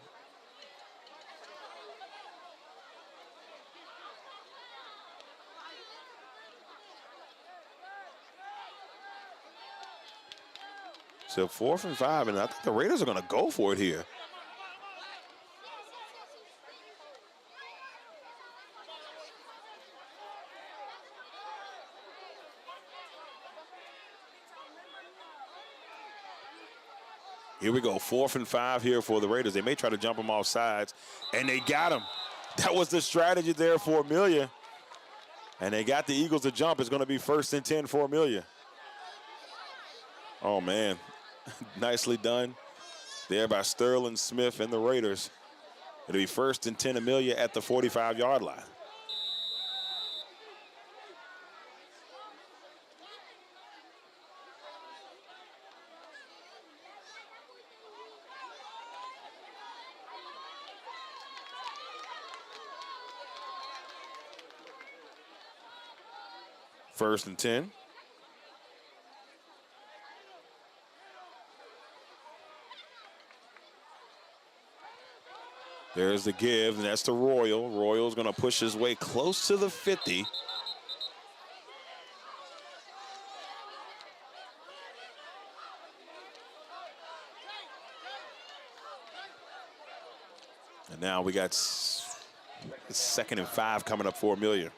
So 4th and 5, and I think the Raiders are going to go for it here. Here we go, 4th and 5 here for the Raiders. They may try to jump them off sides, and they got him. That was the strategy there for Amelia. And they got the Eagles to jump. It's going to be 1st and 10 for Amelia. Oh, man. Nicely done there by Sterling Smith and the Raiders. It'll be 1st and 10 Amelia at the 45-yard line. First and 10. There's the give, and that's to Royal. Royal's going to push his way close to the 50. And now we got 2nd and 5 coming up for Amelia.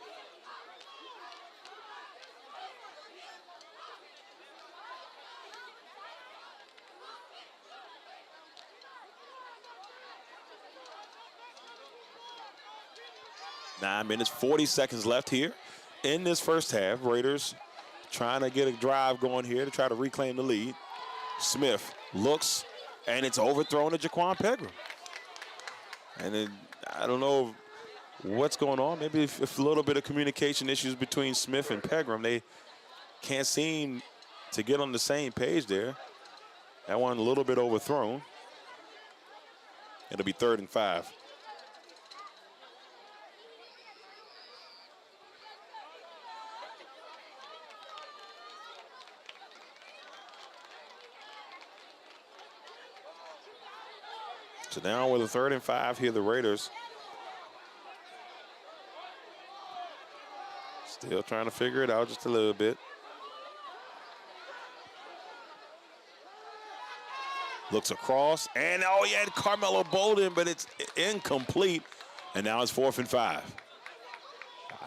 Nine minutes, 40 seconds left here in this first half. Raiders trying to get a drive going here to try to reclaim the lead. Smith looks, and it's overthrown to Jaquan Pegram. And then, I don't know what's going on. Maybe if a little bit of communication issues between Smith and Pegram. They can't seem to get on the same page there. That one a little bit overthrown. It'll be 3rd and 5. So now with a 3rd and 5 here, the Raiders still trying to figure it out just a little bit. Looks across, and he had Carmelo Bolden, but it's incomplete. And now it's 4th and 5.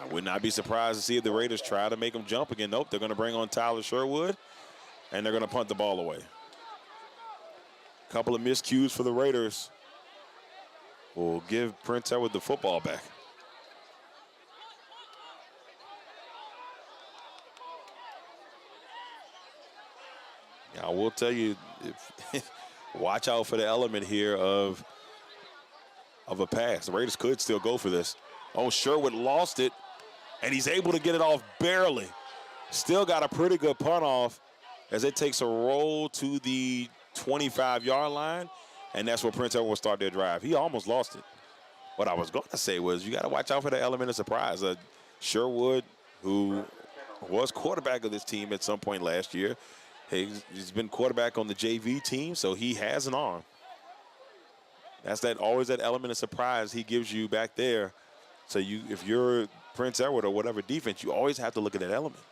I would not be surprised to see if the Raiders try to make them jump again. Nope, they're going to bring on Tyler Sherwood, and they're going to punt the ball away. Couple of miscues for the Raiders. Will give Prince Edward the football back. Yeah, I will tell you, watch out for the element here of a pass. The Raiders could still go for this. Oh, Sherwood lost it, and he's able to get it off barely. Still got a pretty good punt off as it takes a roll to the 25-yard line, and that's where Prince Edward will start their drive. He almost lost it. What I was going to say was you got to watch out for the element of surprise. Sherwood, who was quarterback of this team at some point last year, he's been quarterback on the JV team, so he has an arm. That's always that element of surprise he gives you back there. So if you're Prince Edward or whatever defense, you always have to look at that element.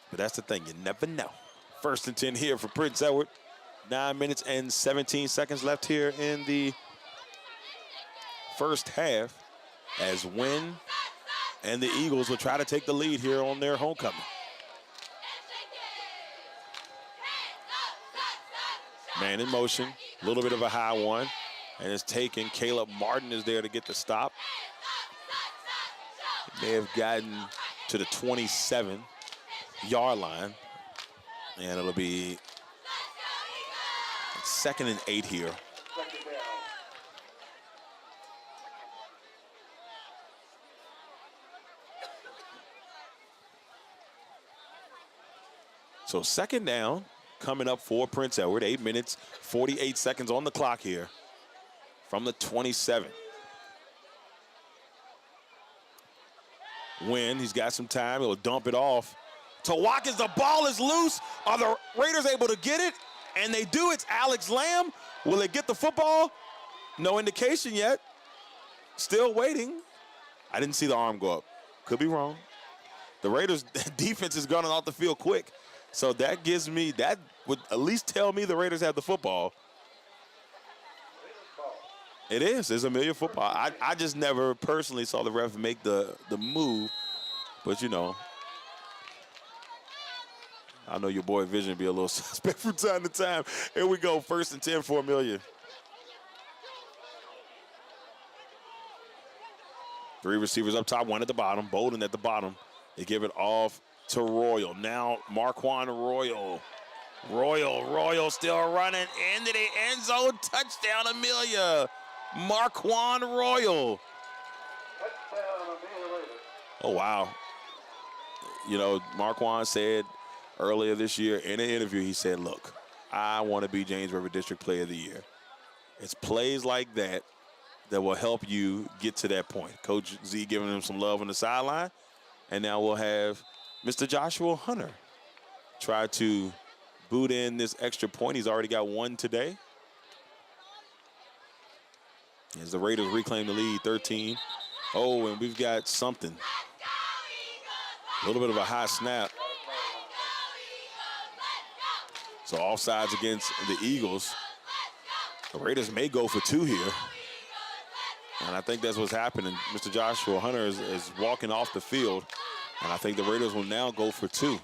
But that's the thing, you never know. First and 10 here for Prince Edward. 9 minutes and 17 seconds left here in the first half as Wynn and the Eagles will try to take the lead here on their homecoming. Man in motion, a little bit of a high one, and it's taken. Caleb Martin is there to get the stop. May have gotten to the 27-yard line, and it'll be 2nd and 8 here. So 2nd down coming up for Prince Edward. 8 minutes, 48 seconds on the clock here from the 27. Wynn, he's got some time. He'll dump it off to Watkins. The ball is loose. Are the Raiders able to get it? And they do. It's Alex Lamb. Will they get the football? No indication yet. Still waiting. I didn't see the arm go up. Could be wrong. The Raiders' defense is gunning off the field quick. So that gives me, that would at least tell me the Raiders have the football. It is. It's Amelia football. I just never personally saw the ref make the move. But, you know, I know your boy Vision be a little suspect from time to time. Here we go. 1st and 10 for Amelia. 3 receivers up top, 1 at the bottom. Bolden at the bottom. They give it off to Royal. Now Marquand Royal. Royal still running into the end zone. Touchdown, Amelia. Marquand Royal. Oh, wow. You know, Marquand said earlier this year in an interview, he said, look, I want to be James River District Player of the Year. It's plays like that that will help you get to that point. Coach Z giving him some love on the sideline. And now we'll have Mr. Joshua Hunter try to boot in this extra point. He's already got 1 today. As the Raiders reclaim the lead, 13. Oh, and we've got something. A little bit of a high snap. So offsides against the Eagles. The Raiders may go for 2 here. And I think that's what's happening. Mr. Joshua Hunter is walking off the field. And I think the Raiders will now go for 2.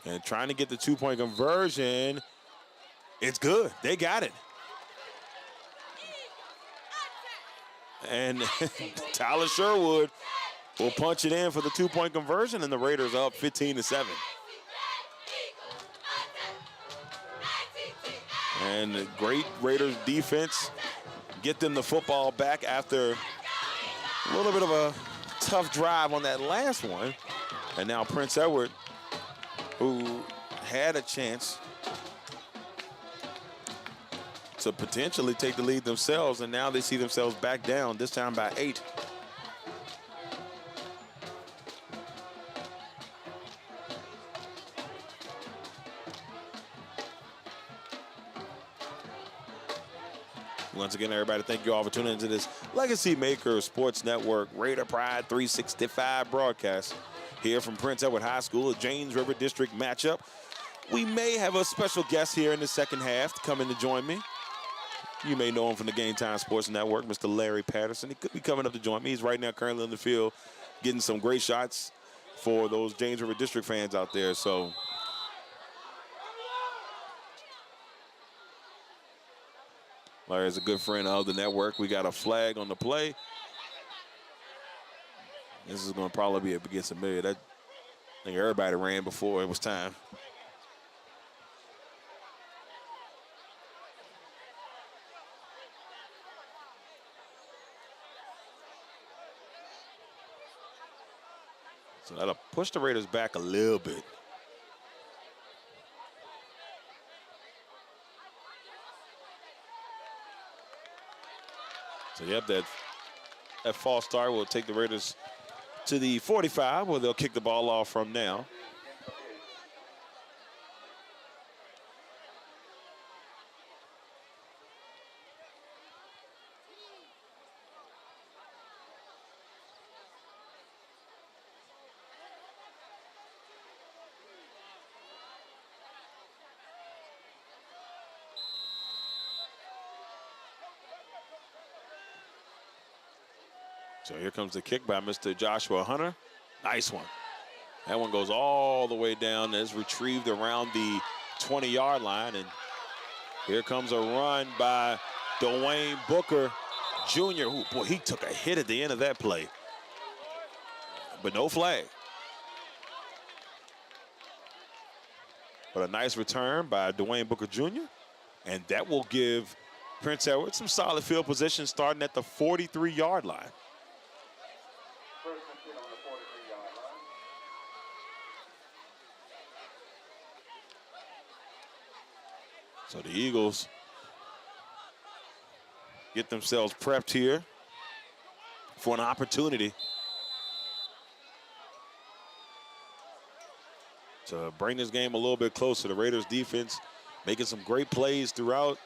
And trying to get the 2-point conversion. It's good. They got it. And Tyler Sherwood will punch it in for the 2-point conversion, and the Raiders are up 15-7. And great Raiders defense get them the football back after a little bit of a tough drive on that last one. And now Prince Edward, who had a chance to potentially take the lead themselves, and now they see themselves back down, this time by 8. Once again, everybody, thank you all for tuning into this Legacy Maker Sports Network Raider Pride 365 broadcast here from Prince Edward High School, a James River District matchup. We may have a special guest here in the second half to come in to join me. You may know him from the Game Time Sports Network, Mr. Larry Patterson. He could be coming up to join me. He's right now currently on the field getting some great shots for those James River District fans out there. So Larry's a good friend of the network. We got a flag on the play. This is going to probably be up against Amelia. I think everybody ran before it was time. So that'll push the Raiders back a little bit. So, yep, that false start will take the Raiders to the 45, where they'll kick the ball off from now. So here comes the kick by Mr. Joshua Hunter. Nice one. That one goes all the way down. It's retrieved around the 20-yard line. And here comes a run by Dwayne Booker Jr. Ooh, boy, he took a hit at the end of that play. But no flag. But a nice return by Dwayne Booker Jr. And that will give Prince Edward some solid field position starting at the 43-yard line. So the Eagles get themselves prepped here for an opportunity to bring this game a little bit closer. The Raiders defense making some great plays throughout.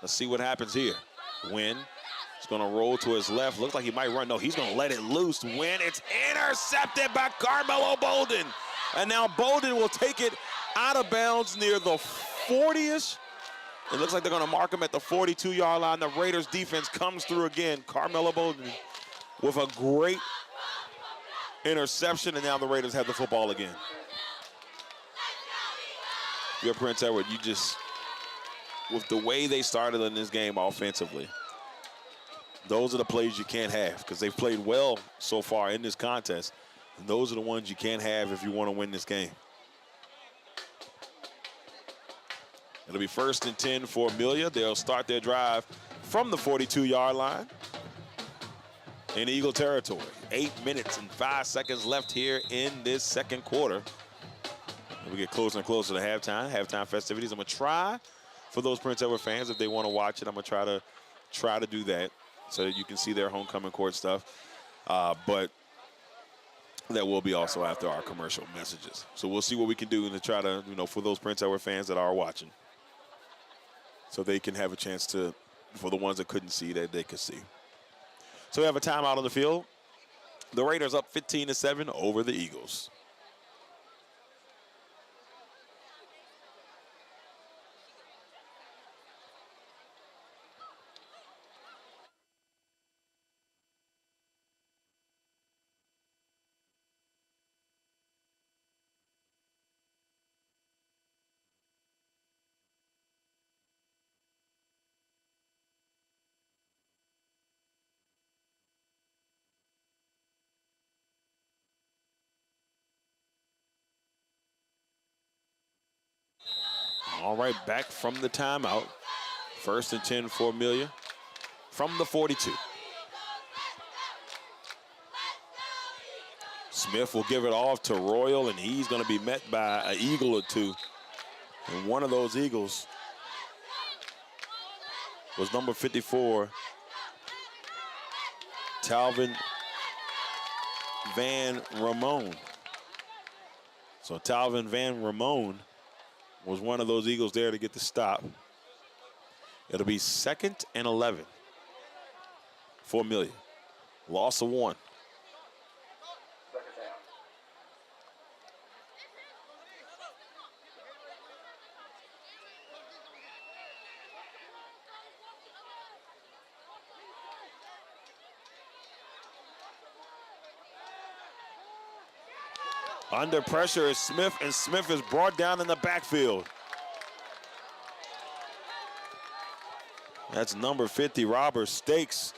Let's see what happens here. Wynn is going to roll to his left. Looks like he might run. No, he's going to let it loose. Wynn, it's intercepted by Carmelo Bolden. And now Bolden will take it out of bounds near the 40-ish. It looks like they're going to mark him at the 42-yard line. The Raiders defense comes through again. Carmelo Bolden with a great interception, and now the Raiders have the football again. You're Prince Edward, you just, with the way they started in this game offensively, those are the plays you can't have because they've played well so far in this contest. And those are the ones you can't have if you want to win this game. It'll be 1st and 10 for Amelia. They'll start their drive from the 42-yard line in Eagle territory. 8 minutes and 5 seconds left here in this second quarter. We get closer and closer to halftime festivities. I'm going to try for those Prince Edward fans, if they want to watch it, I'm going to try to do that so that you can see their homecoming court stuff. But that will be also after our commercial messages. So we'll see what we can do to try to, for those Prince Edward fans that are watching, so they can have a chance to, for the ones that couldn't see, that they could see. So we have a timeout on the field. The Raiders up 15-7 over the Eagles. All right, back from the timeout. 1st and 10 for Amelia from the 42. Smith will give it off to Royal, and he's going to be met by an Eagle or two. And one of those Eagles was number 54, Talvin Van Ramon. So Talvin Van Ramon was one of those Eagles there to get the stop. It'll be 2nd and 11 for Amelia. Loss of 1. Under pressure is Smith, and Smith is brought down in the backfield. That's number 50, Robert Stakes.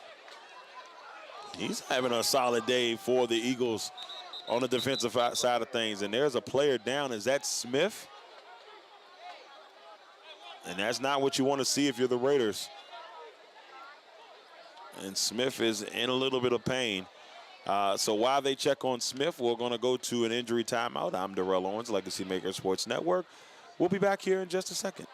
He's having a solid day for the Eagles on the defensive side of things. And there's a player down. Is that Smith? And that's not what you want to see if you're the Raiders. And Smith is in a little bit of pain. So while they check on Smith, we're going to go to an injury timeout. I'm Darrell Owens, LegacyMaker Sports Network. We'll be back here in just a second.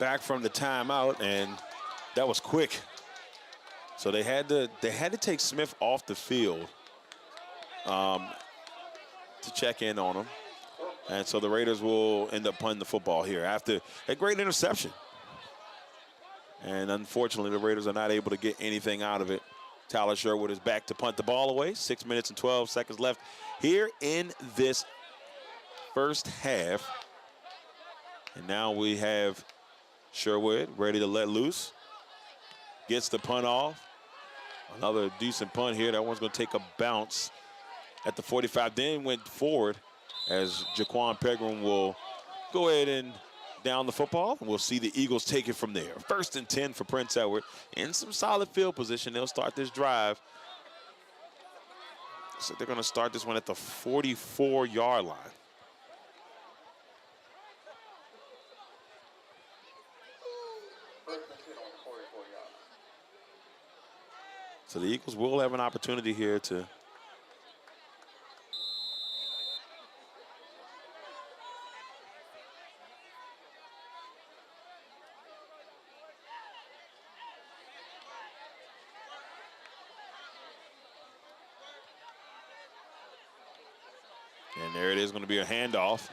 back from the timeout, and that was quick. So they had to take Smith off the field to check in on him. And so the Raiders will end up punting the football here after a great interception. And unfortunately, the Raiders are not able to get anything out of it. Tyler Sherwood is back to punt the ball away. 6 minutes and 12 seconds left here in this first half. And now we have Sherwood ready to let loose. Gets the punt off. Another decent punt here. That one's going to take a bounce at the 45. Then went forward as Jaquan Pegram will go ahead and down the football. And we'll see the Eagles take it from there. 1st and 10 for Prince Edward. In some solid field position. They'll start this drive. So they're going to start this one at the 44-yard line. So the Eagles will have an opportunity here to and there it is, going to be a handoff.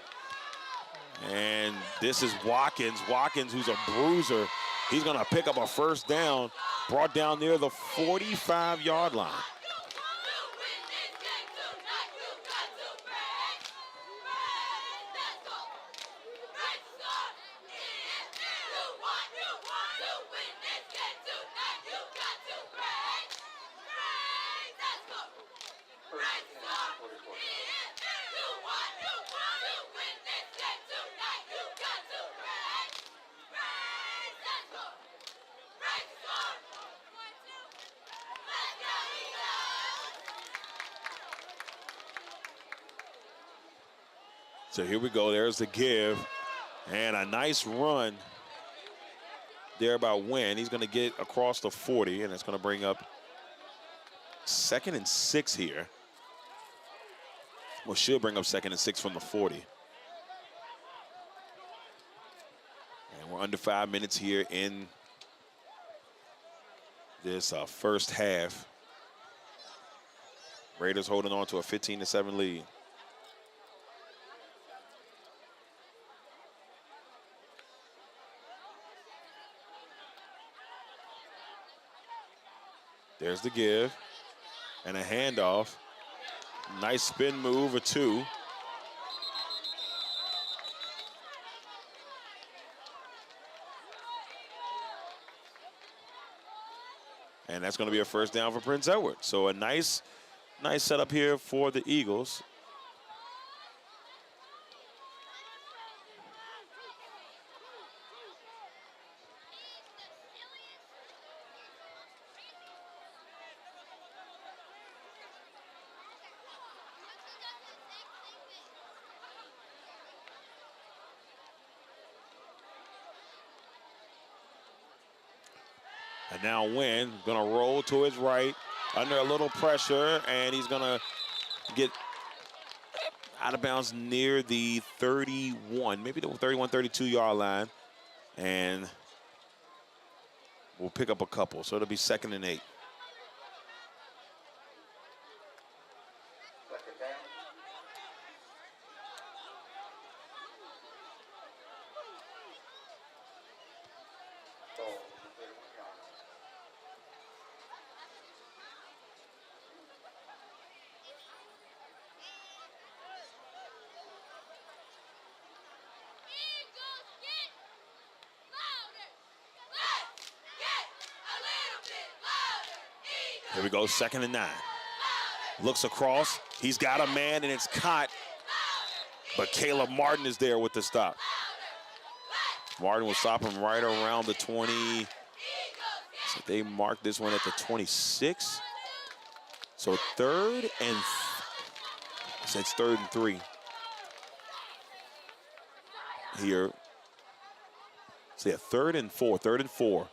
And this is Watkins. Watkins, who's a bruiser. He's going to pick up a first down, brought down near the 45-yard line. So here we go. There's the give. And a nice run there by Wynn. He's going to get across the 40, and it's going to bring up 2nd and 6 here. Well, should bring up 2nd and 6 from the 40. And we're under 5 minutes here in this first half. Raiders holding on to a 15-7 lead. There's the give and a handoff. Nice spin move, a 2. And that's going to be a first down for Prince Edward. So a nice setup here for the Eagles. And now Wynn going to roll to his right under a little pressure, and he's going to get out of bounds near the 31, maybe the 31, 32-yard line, and we'll pick up a couple. So it'll be 2nd and 8. Here we go, 2nd and 9. Looks across. He's got a man, and it's caught. But Caleb Martin is there with the stop. Martin will stop him right around the 20. So they marked this one at the 26. So 3rd and, it's 3rd and 3 here. So yeah, 3rd and 4.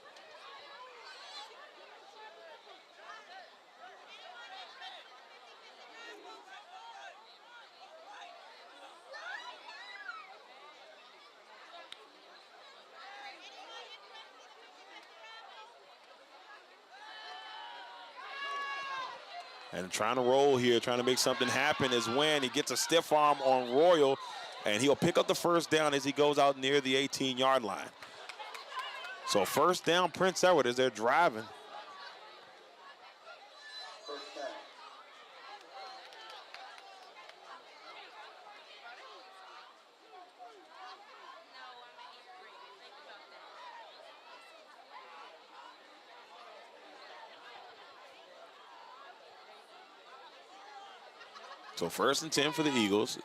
And trying to roll here, trying to make something happen is when he gets a stiff arm on Royal, and he'll pick up the first down as he goes out near the 18-yard line. So first down, Prince Edward, as they're driving. So 1st and 10 for the Eagles,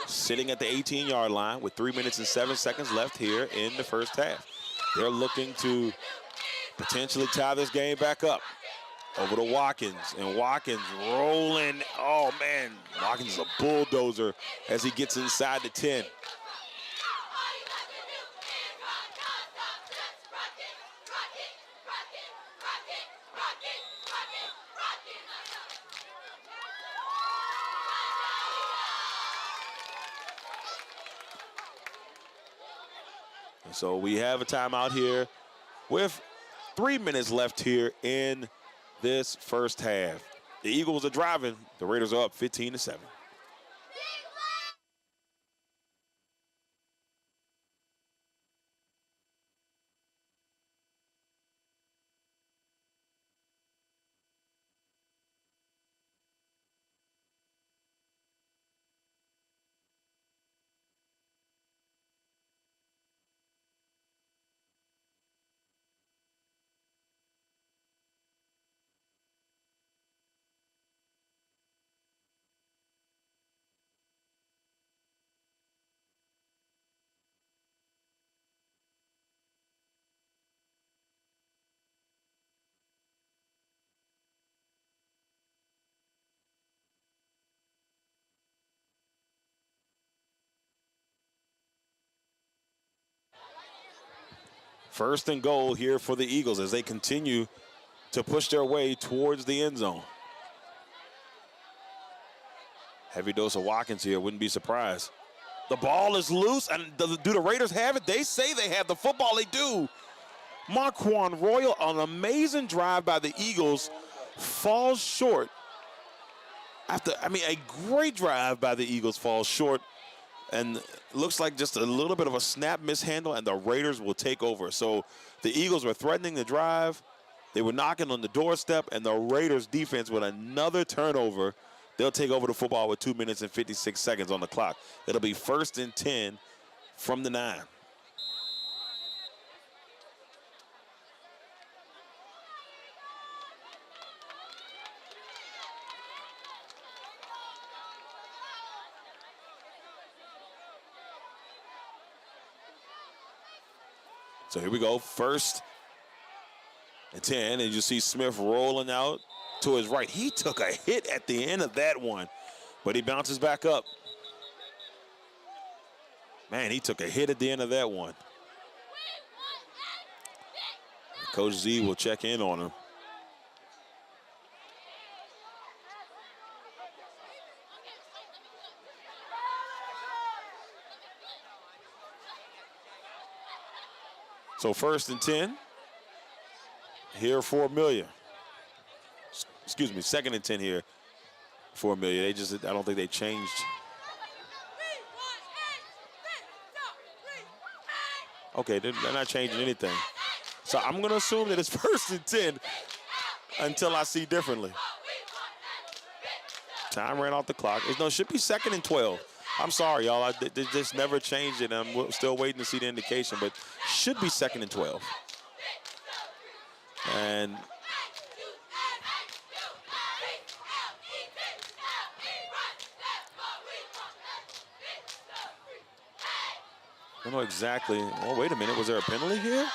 sitting at the 18-yard line with 3 minutes and 7 seconds left here in the first half. They're looking to potentially tie this game back up. Over to Watkins, and Watkins rolling. Oh, man, Watkins is a bulldozer as he gets inside the 10. So we have a timeout here with 3 minutes left here in this first half. The Eagles are driving. The Raiders are up 15-7. First and goal here for the Eagles as they continue to push their way towards the end zone. Heavy dose of Watkins here, wouldn't be surprised. The ball is loose, and do the Raiders have it? They say they have the football, they do. Marquand Royal, an amazing drive by the Eagles, falls short. A great drive by the Eagles falls short, and looks like just a little bit of a snap mishandle, and the Raiders will take over. So the Eagles were threatening the drive. They were knocking on the doorstep, and the Raiders defense with another turnover, they'll take over the football with 2 minutes and 56 seconds on the clock. It'll be 1st and 10 from the 9. So here we go, 1st and 10, and you see Smith rolling out to his right. He took a hit at the end of that one, but he bounces back up. Man, he took a hit at the end of that one. Coach Z will check in on him. So 1st and 10 here for Amelia. Excuse me, 2nd and 10 here for Amelia. I don't think they changed. Okay, they're not changing anything. So I'm going to assume that it's 1st and 10 until I see differently. Time ran off the clock. It should be 2nd and 12. I'm sorry, y'all. They just never changed it. I'm still waiting to see the indication, but should be 2nd and 12. And I don't know exactly. Oh, wait a minute. Was there a penalty here?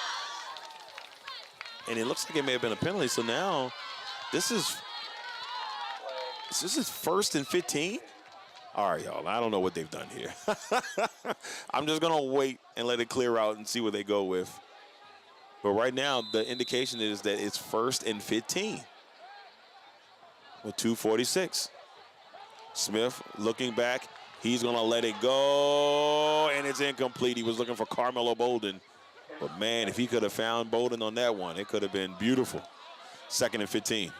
And it looks like it may have been a penalty. So now this is 1st and 15. All right, y'all, I don't know what they've done here. I'm just going to wait and let it clear out and see what they go with. But right now, the indication is that it's 1st and 15 with 2:46. Smith looking back. He's going to let it go, and it's incomplete. He was looking for Carmelo Bolden. But, man, if he could have found Bolden on that one, it could have been beautiful. 2nd and 15.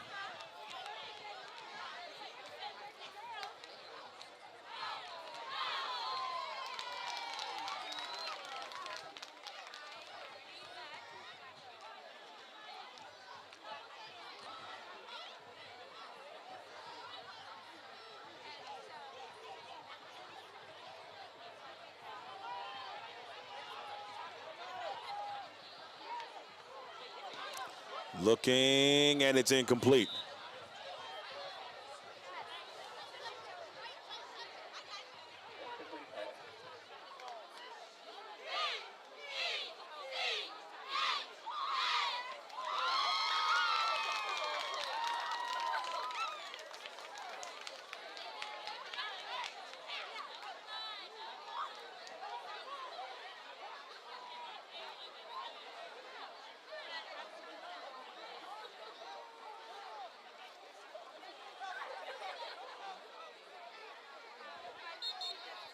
Looking, and it's incomplete.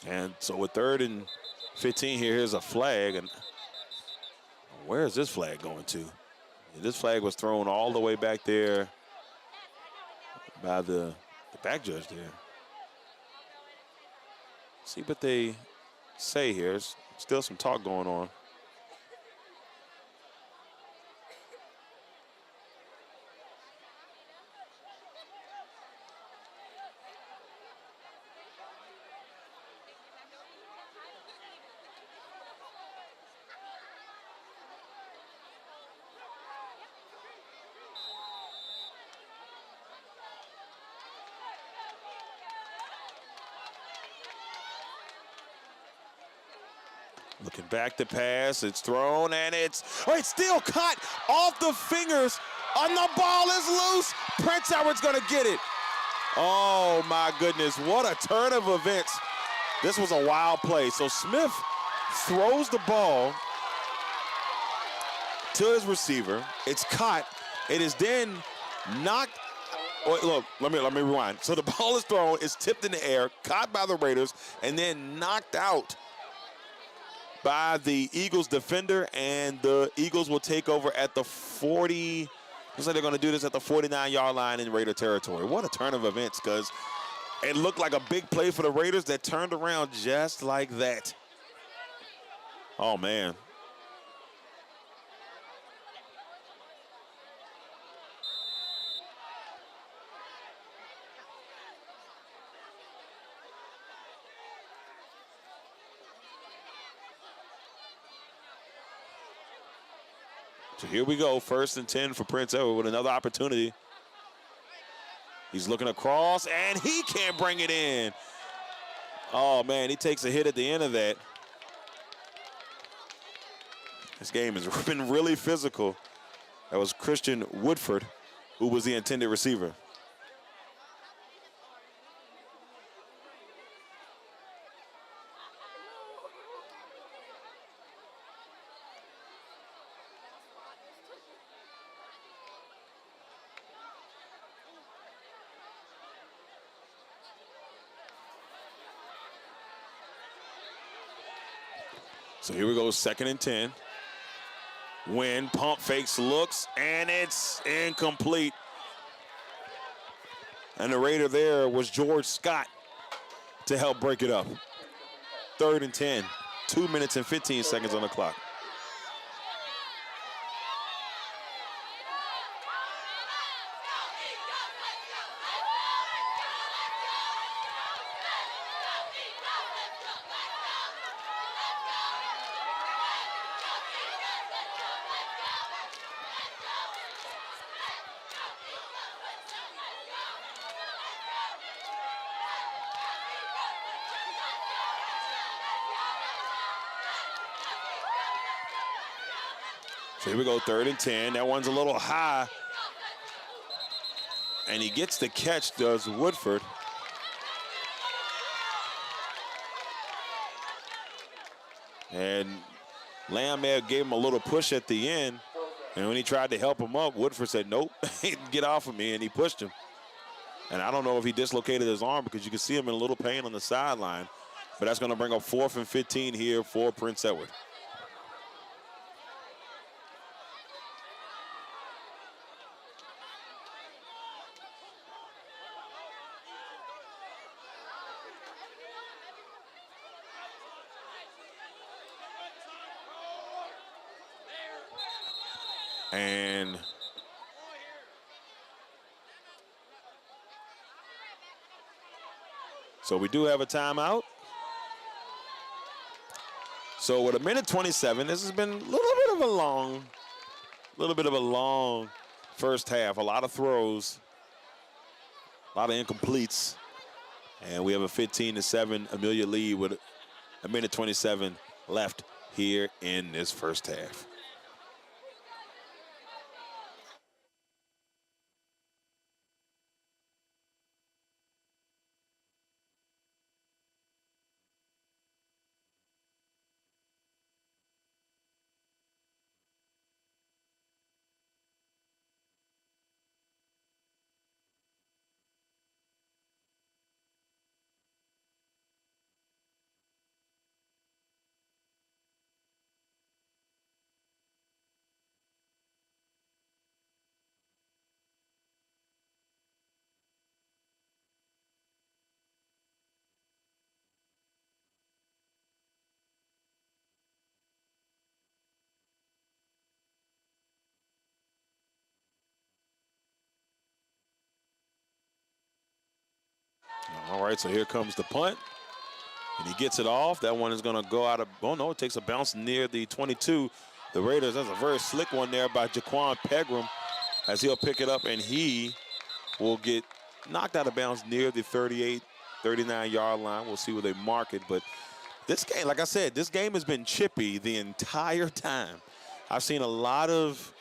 And so with 3rd and 15 here, here's a flag. And where is this flag going to? This flag was thrown all the way back there by the back judge there. See what they say here. There's still some talk going on. Looking back to pass, it's thrown, and it's still caught off the fingers, and the ball is loose. Prince Edward's gonna get it. Oh my goodness, what a turn of events. This was a wild play. So Smith throws the ball to his receiver. It's caught. It is then knocked. Wait, look, let me rewind. So the ball is thrown, it's tipped in the air, caught by the Raiders, and then knocked out by the Eagles defender, and the Eagles will take over at the 40. Looks like they're going to do this at the 49-yard line in Raider territory. What a turn of events, because it looked like a big play for the Raiders that turned around just like that. Oh, man. So here we go, 1st and 10 for Prince Edward with another opportunity. He's looking across, and he can't bring it in. Oh, man, he takes a hit at the end of that. This game has been really physical. That was Christian Woodford, who was the intended receiver. So here we go, 2nd and 10. Win, pump fakes, looks, and it's incomplete. And the Raider there was George Scott to help break it up. 3rd and 10, 2 minutes and 15 seconds on the clock. So here we go, 3rd and 10. That one's a little high. And he gets the catch, does Woodford. And Lamb gave him a little push at the end. And when he tried to help him up, Woodford said, nope, get off of me, and he pushed him. And I don't know if he dislocated his arm, because you can see him in a little pain on the sideline. But that's going to bring up 4th and 15 here for Prince Edward. And so we do have a timeout. So with 1:27, this has been a little bit of a long first half. A lot of throws, a lot of incompletes. And we have a 15-7 Amelia lead with a minute 27 left here in this first half. All right, so here comes the punt. And he gets it off. That one is going to go out of, oh no, it takes a bounce near the 22. The Raiders, that's a very slick one there by Jaquan Pegram as he'll pick it up, and he will get knocked out of bounds near the 38, 39-yard line. We'll see where they mark it. But this game, like I said, this game has been chippy the entire time. I've seen a lot of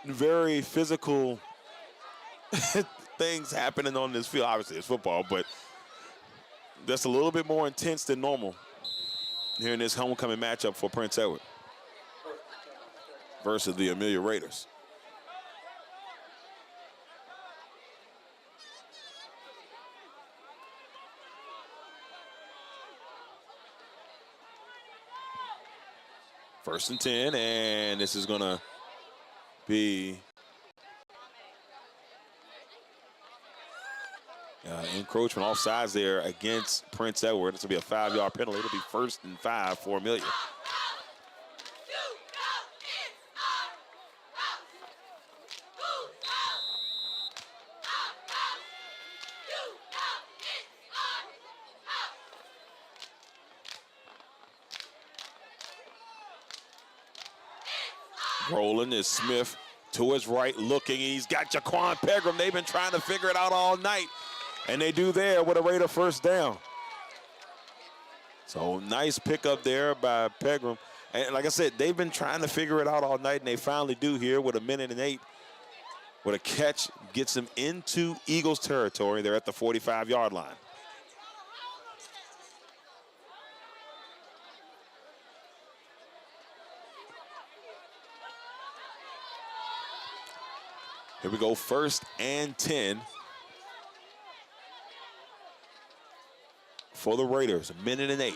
very physical things happening on this field. Obviously, it's football, but that's a little bit more intense than normal here in this homecoming matchup for Prince Edward versus the Amelia Raiders. First and 10, and this is going to be encroachment off sides there against Prince Edward. This will be a 5-yard penalty. It'll be 1st and 5 for Amelia. Rolling is Smith to his right looking. He's got Jaquan Pegram. They've been trying to figure it out all night. And they do there with a Raider first down. So nice pickup there by Pegram. And like I said, they've been trying to figure it out all night, and they finally do here with a minute and 8. With a catch, gets them into Eagles territory. They're at the 45-yard line. Here we go, 1st and 10. For the Raiders, a minute and 8.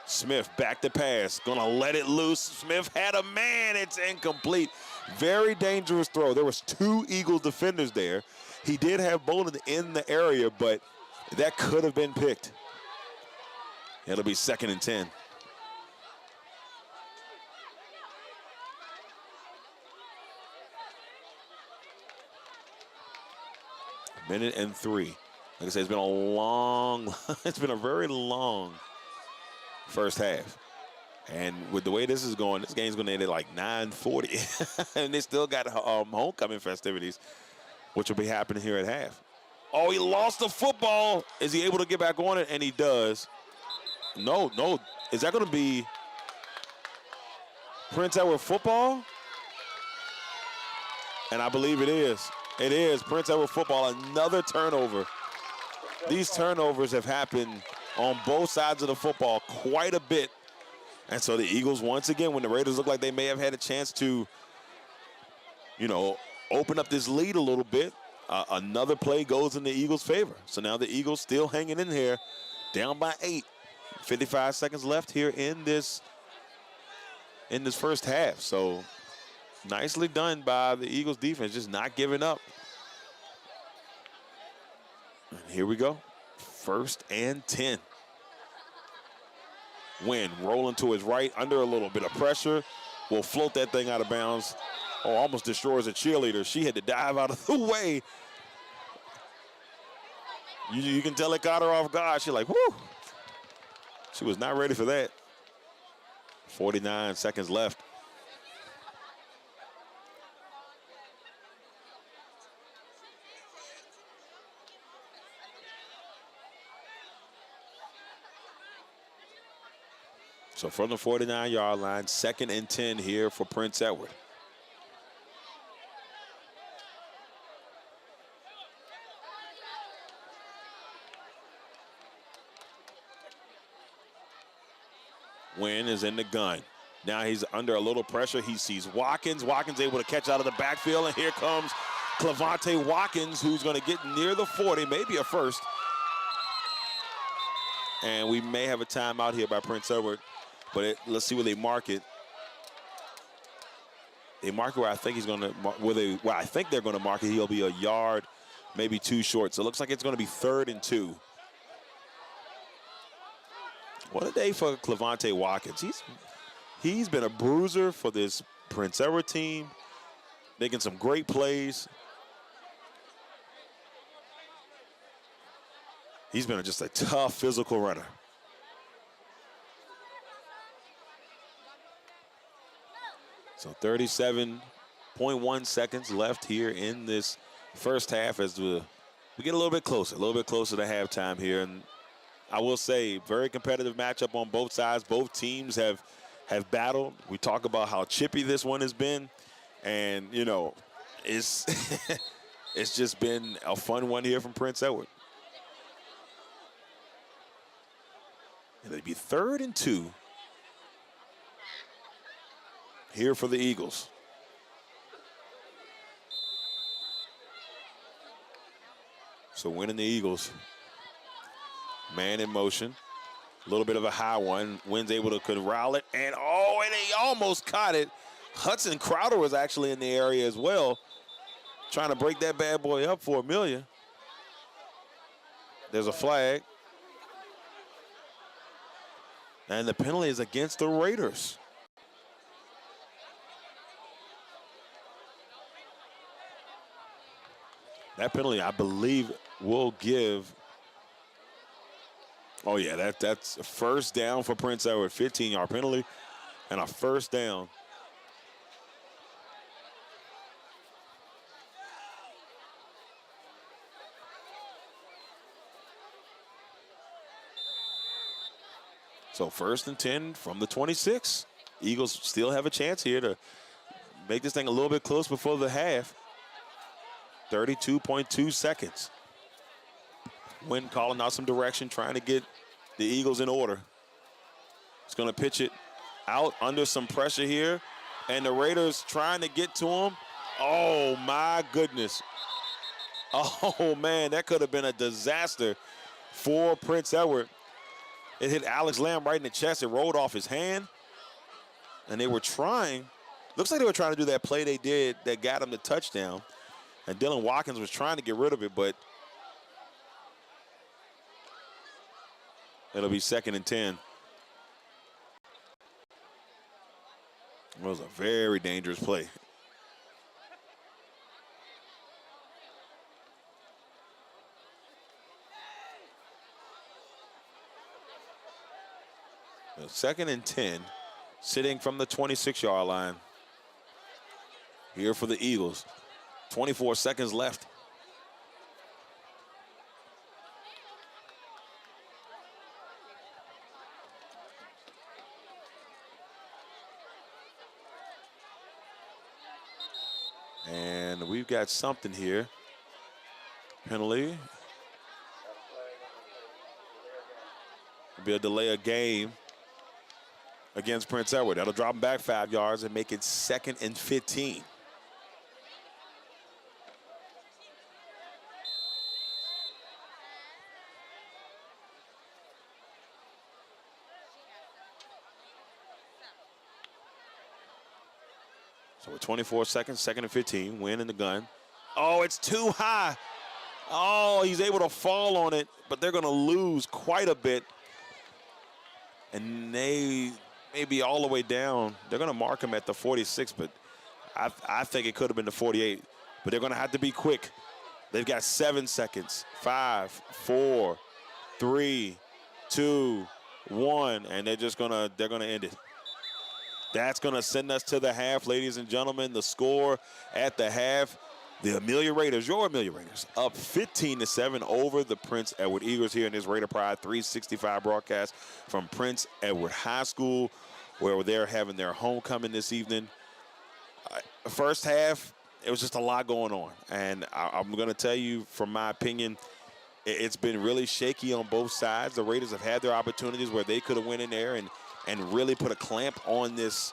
Smith back to pass, gonna let it loose. Smith had a man, it's incomplete. Very dangerous throw. There was 2 Eagles defenders there. He did have Bolden in the area, but that could have been picked. It'll be 2nd and 10. A minute and 3. Like I said, it's been a very long first half. And with the way this is going, this game's going to end at like 9:40. And they still got homecoming festivities, which will be happening here at half. Oh, he lost the football. Is he able to get back on it? And he does. No. Is that going to be Prince Edward football? And I believe it is. It is Prince Edward football. Another turnover. These turnovers have happened on both sides of the football quite a bit. And so the Eagles, once again, when the Raiders look like they may have had a chance to, open up this lead a little bit, another play goes in the Eagles' favor. So now the Eagles still hanging in here, down by 8. 55 seconds left here in this first half. So nicely done by the Eagles defense, just not giving up. And here we go. 1st and 10. Wynn rolling to his right under a little bit of pressure. Will float that thing out of bounds. Oh, almost destroys a cheerleader. She had to dive out of the way. You can tell it got her off guard. She's like, whoo. She was not ready for that. 49 seconds left. So from the 49-yard line, 2nd and 10 here for Prince Edward. Wynn is in the gun. Now he's under a little pressure. He sees Watkins. Watkins able to catch out of the backfield, and here comes Clevante Watkins, who's going to get near the 40, maybe a first. And we may have a timeout here by Prince Edward, but let's see where they mark it. They mark it where I think he's going to, where I think they're going to mark it. He'll be a yard, maybe 2 short. So it looks like it's going to be 3rd and 2. What a day for Clevante Watkins. He's been a bruiser for this Prince Edward team, making some great plays. He's been just a tough physical runner. So 37.1 seconds left here in this first half as we get a little bit closer to halftime here. And I will say, very competitive matchup on both sides. Both teams have battled. We talk about how chippy this one has been. And, you know, it's, it's just been a fun one here from Prince Edward. And it'd be 3rd and 2 here for the Eagles. So winning the Eagles. Man in motion. A little bit of a high one. Wynn's able to corral it. And he almost caught it. Hudson Crowder was actually in the area as well, trying to break that bad boy up for Amelia. There's a flag. And the penalty is against the Raiders. That penalty, I believe, will give. Oh, yeah, that's a first down for Prince Edward. 15-yard penalty and a first down. So 1st and 10 from the 26. Eagles still have a chance here to make this thing a little bit close before the half. 32.2 seconds. Wynn calling out some direction, trying to get the Eagles in order. He's going to pitch it out under some pressure here. And the Raiders trying to get to him. Oh, my goodness. Oh, man, that could have been a disaster for Prince Edward. It hit Alex Lamb right in the chest. It rolled off his hand. And they were trying. Looks like they were trying to do that play they did that got him the touchdown. And Dylan Watkins was trying to get rid of it, but it'll be 2nd and 10. It was a very dangerous play. So 2nd and 10, sitting from the 26-yard line. Here for the Eagles. 24 seconds left. And we've got something here. Penalty. It'll be a delay of game against Prince Edward. That'll drop him back 5 yards and make it 2nd and 15. So with 24 seconds, 2nd and 15, Wynn in the gun. Oh, it's too high. Oh, he's able to fall on it, but they're going to lose quite a bit. And they may be all the way down. They're going to mark him at the 46, but I think it could have been the 48. But they're going to have to be quick. They've got 7 seconds. 5, 4, 3, 2, 1, and they're going to end it. That's going to send us to the half, ladies and gentlemen. The score at the half, The Amelia Raiders, your Amelia Raiders, up 15-7 over the Prince Edward Eagles here in this Raider Pride 365 broadcast from Prince Edward High School, where they're having their homecoming this evening. First half, it was just a lot going on. And I'm going to tell you, from my opinion, it's been really shaky on both sides. The Raiders have had their opportunities where they could have went in there and really put a clamp on this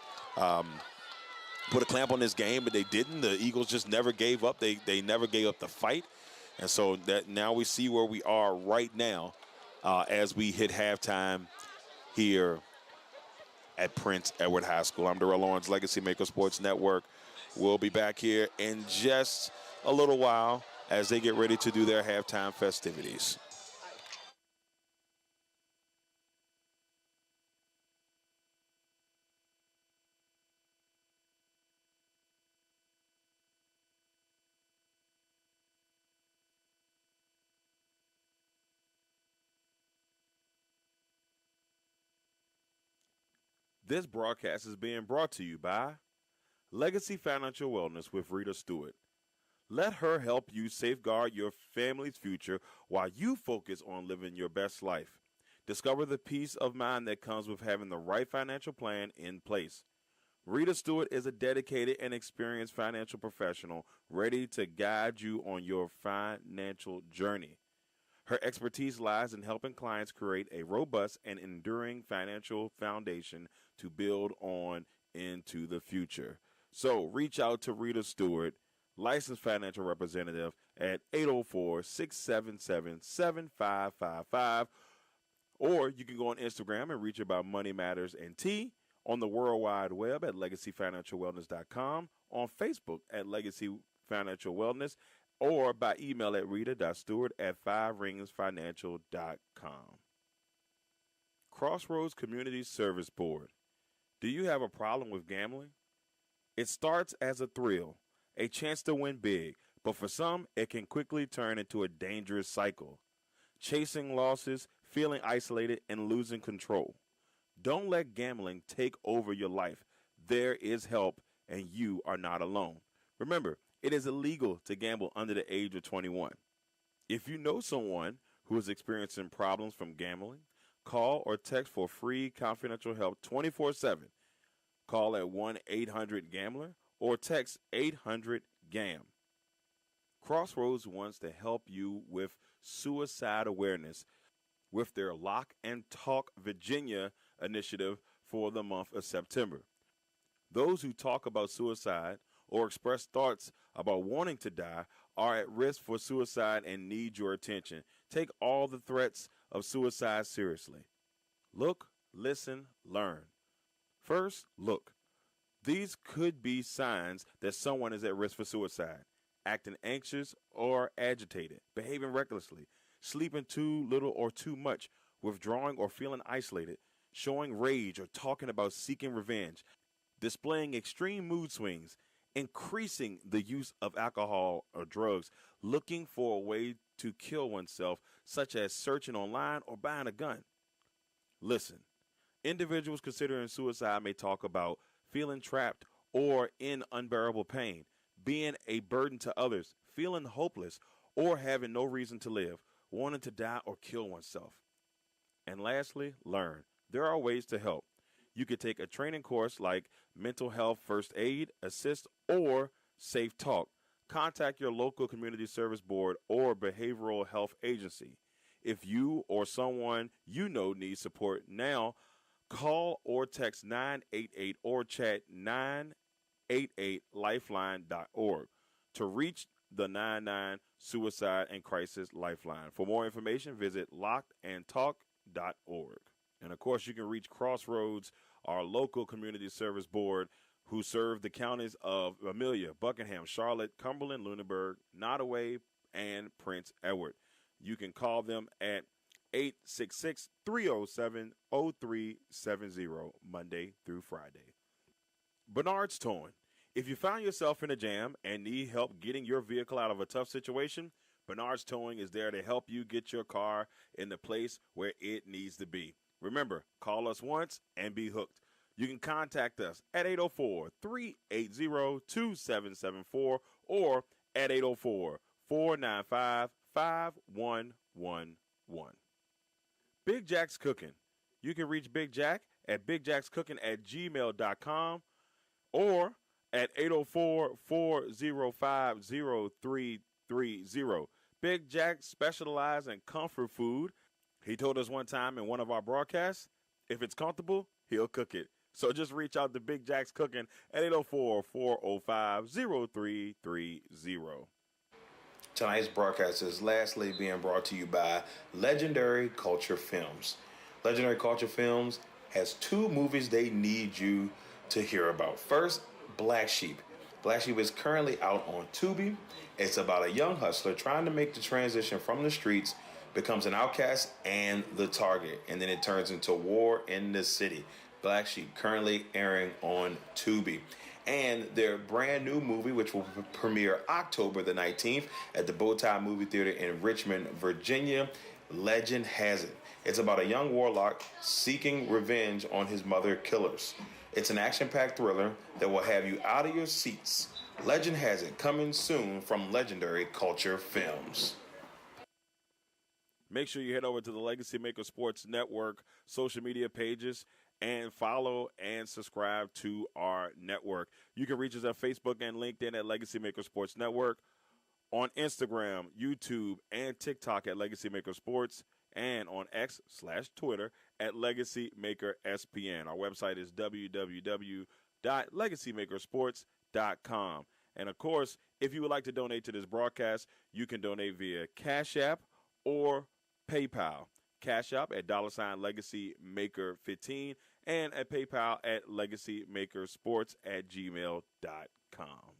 game, but they didn't. The Eagles just never gave up. They never gave up the fight. And so that now we see where we are right now as we hit halftime here at Prince Edward High School. I'm Darrell Owens, LegacyMaker Sports Network. We'll be back here in just a little while as they get ready to do their halftime festivities. This broadcast is being brought to you by Legacy Financial Wellness with Rita Stewart. Let her help you safeguard your family's future while you focus on living your best life. Discover the peace of mind that comes with having the right financial plan in place. Rita Stewart is a dedicated and experienced financial professional ready to guide you on your financial journey. Her expertise lies in helping clients create a robust and enduring financial foundation to build on into the future. So reach out to Rita Stewart, licensed financial representative, at 804-677-7555. Or you can go on Instagram and reach her by Money Matters NT, on the World Wide Web at LegacyFinancialWellness.com, on Facebook at Legacy Financial Wellness, or by email at rita.stewart@fiveringsfinancial.com. Crossroads Community Service Board. Do you have a problem with gambling? It starts as a thrill, a chance to win big, but for some, it can quickly turn into a dangerous cycle. Chasing losses, feeling isolated, and losing control. Don't let gambling take over your life. There is help, and you are not alone. Remember, it is illegal to gamble under the age of 21. If you know someone who is experiencing problems from gambling, call or text for free confidential help 24/7. Call at 1-800-GAMBLER or text 800-GAM. Crossroads wants to help you with suicide awareness with their Lock and Talk Virginia initiative for the month of September. Those who talk about suicide or express thoughts about wanting to die are at risk for suicide and need your attention. Take all the threats of suicide seriously. Look, listen, learn. First, look. These could be signs that someone is at risk for suicide: acting anxious or agitated, behaving recklessly, sleeping too little or too much, withdrawing or feeling isolated, showing rage or talking about seeking revenge, displaying extreme mood swings, increasing the use of alcohol or drugs, looking for a way to kill oneself, such as searching online or buying a gun. Listen, individuals considering suicide may talk about feeling trapped or in unbearable pain, being a burden to others, feeling hopeless, or having no reason to live, wanting to die or kill oneself. And lastly, learn. There are ways to help. You could take a training course like Mental Health First Aid, Assist, or Safe Talk. Contact your local community service board or behavioral health agency. If you or someone you know needs support now, call or text 988 or chat 988lifeline.org to reach the 99 Suicide and Crisis Lifeline. For more information, visit lockedandtalk.org. And of course, you can reach Crossroads, our local community service board, who serve the counties of Amelia, Buckingham, Charlotte, Cumberland, Lunenburg, Nottoway, and Prince Edward. You can call them at 866-307-0370, Monday through Friday. Bernard's Towing. If you find yourself in a jam and need help getting your vehicle out of a tough situation, Bernard's Towing is there to help you get your car in the place where it needs to be. Remember, call us once and be hooked. You can contact us at 804-380-2774 or at 804-495-5111. Big Jack's Cooking. You can reach Big Jack at bigjackscooking@gmail.com or at 804-405-0330. Big Jack specializes in comfort food. He told us one time in one of our broadcasts, if it's comfortable, he'll cook it. So just reach out to Big Jack's Cooking at 804-405-0330. Tonight's broadcast is lastly being brought to you by Legendary Culture Films. Legendary Culture Films has 2 movies they need you to hear about. First, Black Sheep. Black Sheep is currently out on Tubi. It's about a young hustler trying to make the transition from the streets, becomes an outcast and the target, and then it turns into war in the city. Black Sheep currently airing on Tubi. And their brand new movie, which will premiere October the 19th at the Bowtie Movie Theater in Richmond, Virginia, Legend Has It. It's about a young warlock seeking revenge on his mother killers. It's an action-packed thriller that will have you out of your seats. Legend Has It, coming soon from Legendary Culture Films. Make sure you head over to the LegacyMaker Sports Network social media pages and follow and subscribe to our network. You can reach us at Facebook and LinkedIn at LegacyMaker Sports Network, on Instagram, YouTube, and TikTok at LegacyMaker Sports, and on X/Twitter at LegacyMakerSPN. Our website is www.legacymakersports.com. And, of course, if you would like to donate to this broadcast, you can donate via Cash App or PayPal. Cash App at $LegacyMaker15 and at PayPal at LegacyMakersports@gmail.com.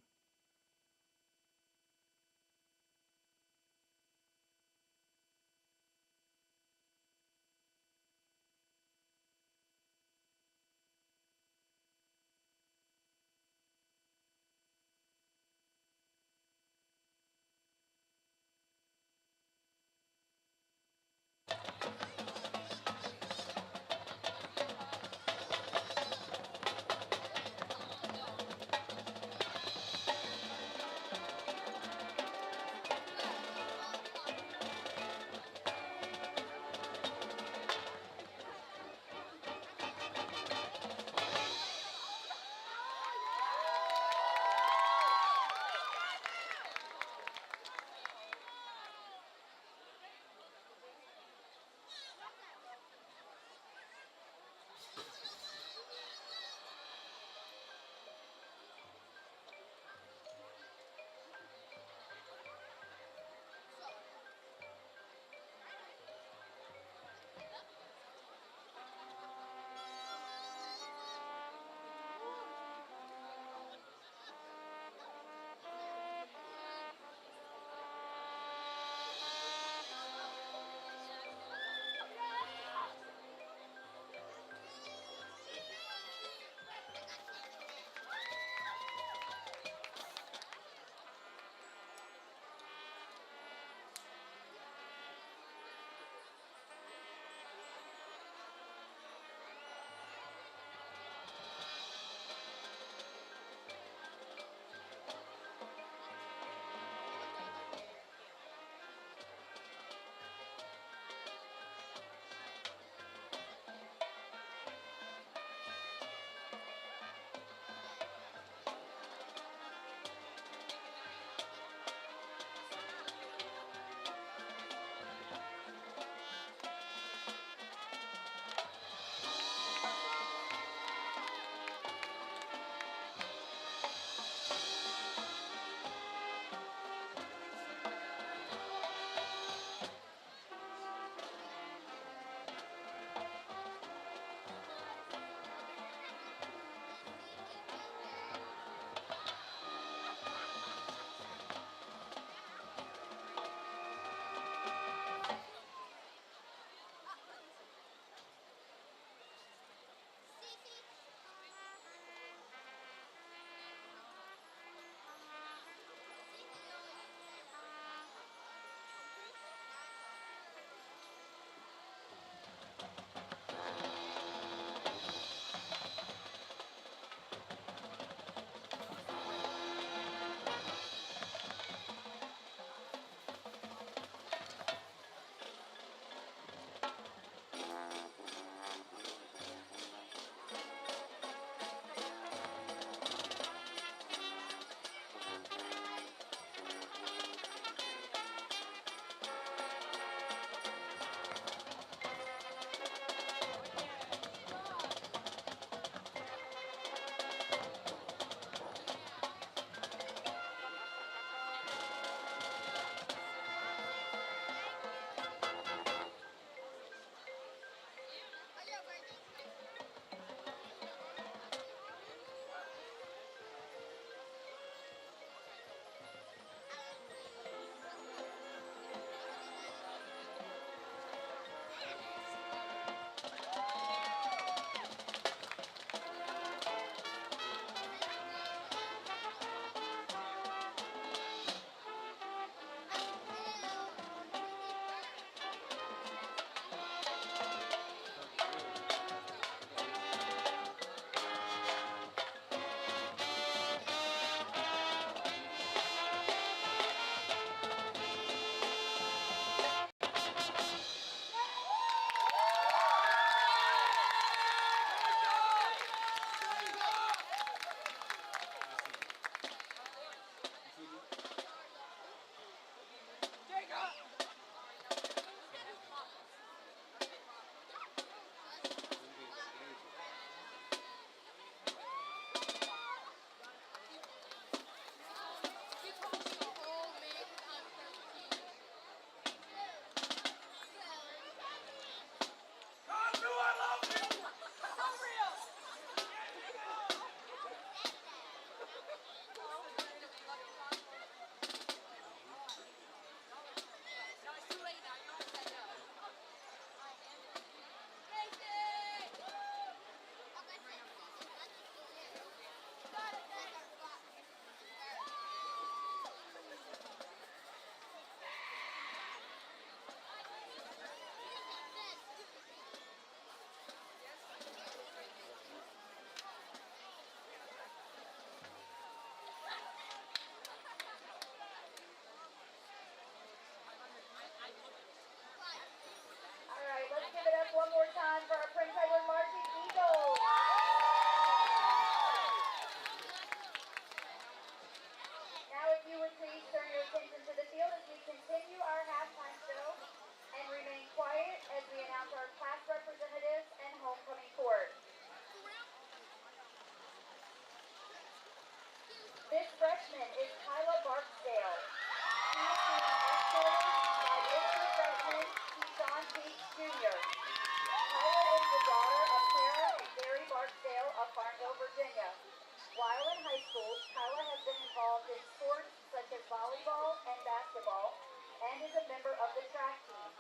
involved in sports such as volleyball and basketball and is a member of the track team.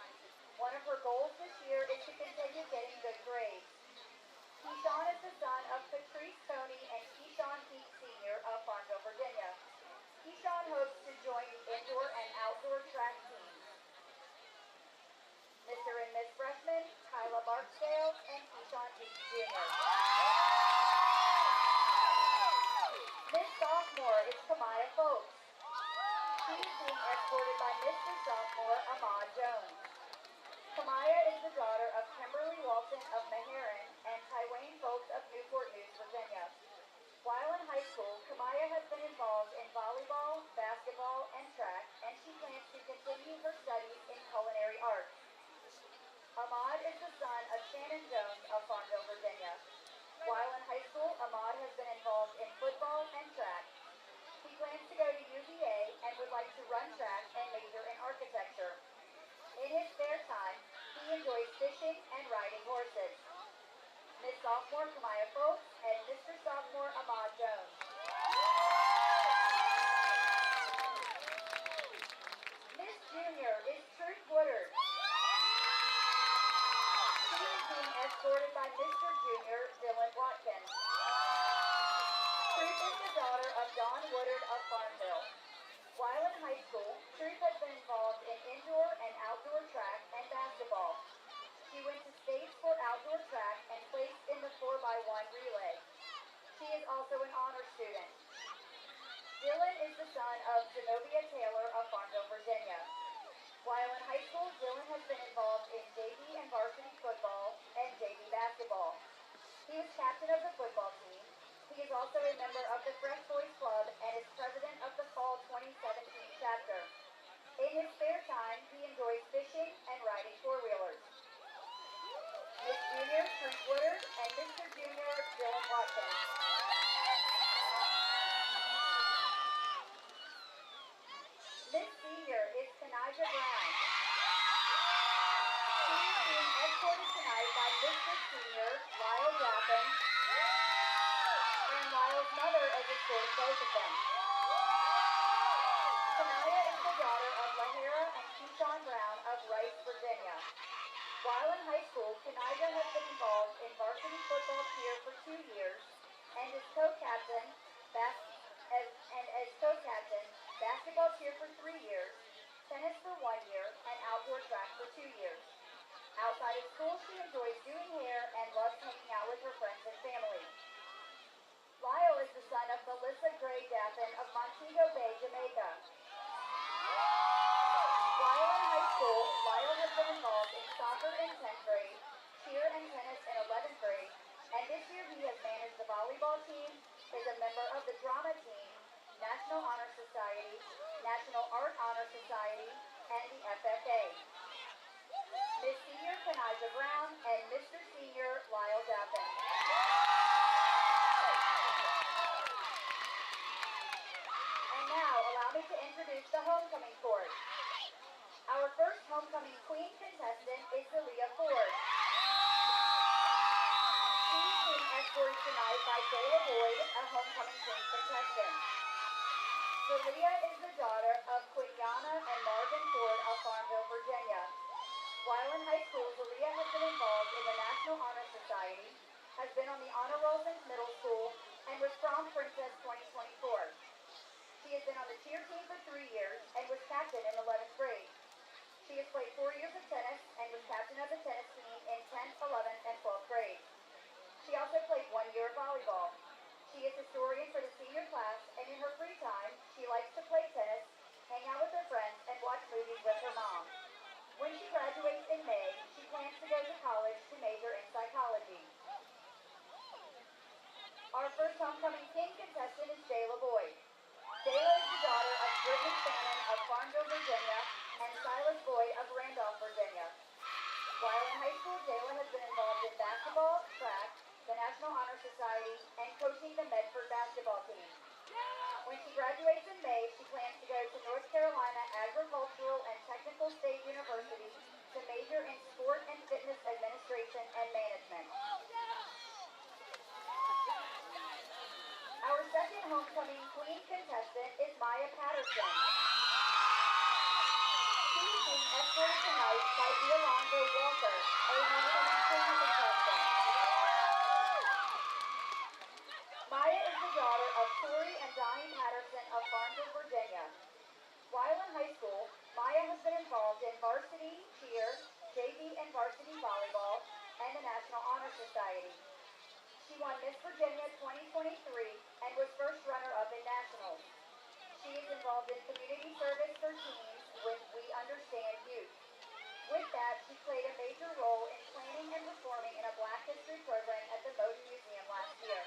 One of her goals this year is to continue getting good grades. Keyshawn is the son of Patrice Coney and Keyshawn Keek Sr. of Farmville, Virginia. Keyshawn hopes to join the indoor and outdoor track teams. Mr. and Miss Freshman, Kyla Barksdale and Keyshawn Keek Jr. Miss Sophomore is Kamaya Folks. She is being escorted by Mr. Sophomore Ahmad Jones. Kamaya is the daughter of Kimberly Walton of Meharan and Tywayne Folks of Newport News, Virginia. While in high school, Kamaya has been involved in volleyball, basketball, and track, and she plans to continue her studies in culinary arts. Ahmad is the son of Shannon Jones of Farmville, Virginia. While in high school, Ahmad has been involved in football and track. He plans to go to UVA and would like to run track and major in architecture. In his spare time, he enjoys fishing and riding horses. Miss Sophomore Kamaya Folks and Mr. Sophomore Ahmad Jones. Miss Junior is Truth Woodard. She is being escorted by Mr. Junior Dylan Watkins. Truth is the daughter of Don Woodard of Farmville. While in high school, Truth has been involved in indoor and outdoor track and basketball. She went to states for outdoor track and placed in the 4x1 relay. She is also an honor student. Dylan is the son of Zenobia Taylor of Farmville, Virginia. While in high school, Dylan has been involved in JV and varsity football and JV basketball. He was captain of the football team. He is also a member of the Fresh Boys Club and is president of the Fall 2017 chapter. In his spare time, he enjoys fishing and riding four-wheelers. Miss Junior, Truth Woodard, and Mr. Junior, Dylan Watkins. Miss Senior is Kanija Brown. She is being escorted tonight by Mr. Senior, Lyle Jappin, and Lyle's mother is escorting both of them. Kanaya is the daughter of Lahira and Keyshawn Brown of Rice, Virginia. While in high school, Kanija has been involved in varsity football cheer for 2 years and is co-captain, basketball cheer for 3 years, tennis for 1 year, and outdoor track for 2 years. Outside of school, she enjoys doing hair and loves hanging out with her friends and family. Lyle is the son of Melissa Gray Daffin of Montego Bay, Jamaica. While in high school, Lyle has been involved in soccer in 10th grade, cheer and tennis in 11th grade, and this year he has managed the volleyball team, is a member of the drama team, National Honor Society, National Art Honor Society, and the FFA. Miss Senior Kanija Brown and Mr. Senior Lyle Daffin. And now, allow me to introduce the homecoming court. Our first homecoming queen contestant is Zelia Ford. She is being escorted tonight by Jayla Boyd, a homecoming queen contestant. Zelia is the daughter of Quinyana and Marvin Ford of Farmville, Virginia. While in high school, Zelia has been involved in the National Honor Society, has been on the Honor Roll since middle school, and was prom princess 2024. She has been on the cheer team for 3 years and was captain in 11th grade. She has played 4 years of tennis and was captain of the tennis team in 10th, 11th, and 12th grade. She also played 1 year of volleyball. She is historian for the senior class, and in her free time, she likes to play tennis, hang out with her friends, and watch movies with her mom. When she graduates in May, she plans to go to college to major in psychology. Our first homecoming king contestant is Jayla Boyd. Jayla is the daughter of Brittany Fannin of Farmville, Virginia, and Silas Boyd of Randolph, Virginia. While in high school, Jayla has been involved in basketball, track, the National Honor Society, and coaching the Medford basketball team. When she graduates in May, she plans to go to North Carolina Agricultural and Technical State University to major in sport and fitness administration and management. Our second homecoming queen contestant is Patterson. She is being escorted tonight by Alonzo Walker, a 120 contestant. Maya is the daughter of Tori and Donnie Patterson of Farmville, Virginia. While in high school, Maya has been involved in varsity cheer, JV and varsity volleyball, and the National Honor Society. She won Miss Virginia 2023 and was first runner-up in nationals. She is involved in community service for teens with We Understand Youth. With that, she played a major role in planning and performing in a Black History program at the Moton Museum last year.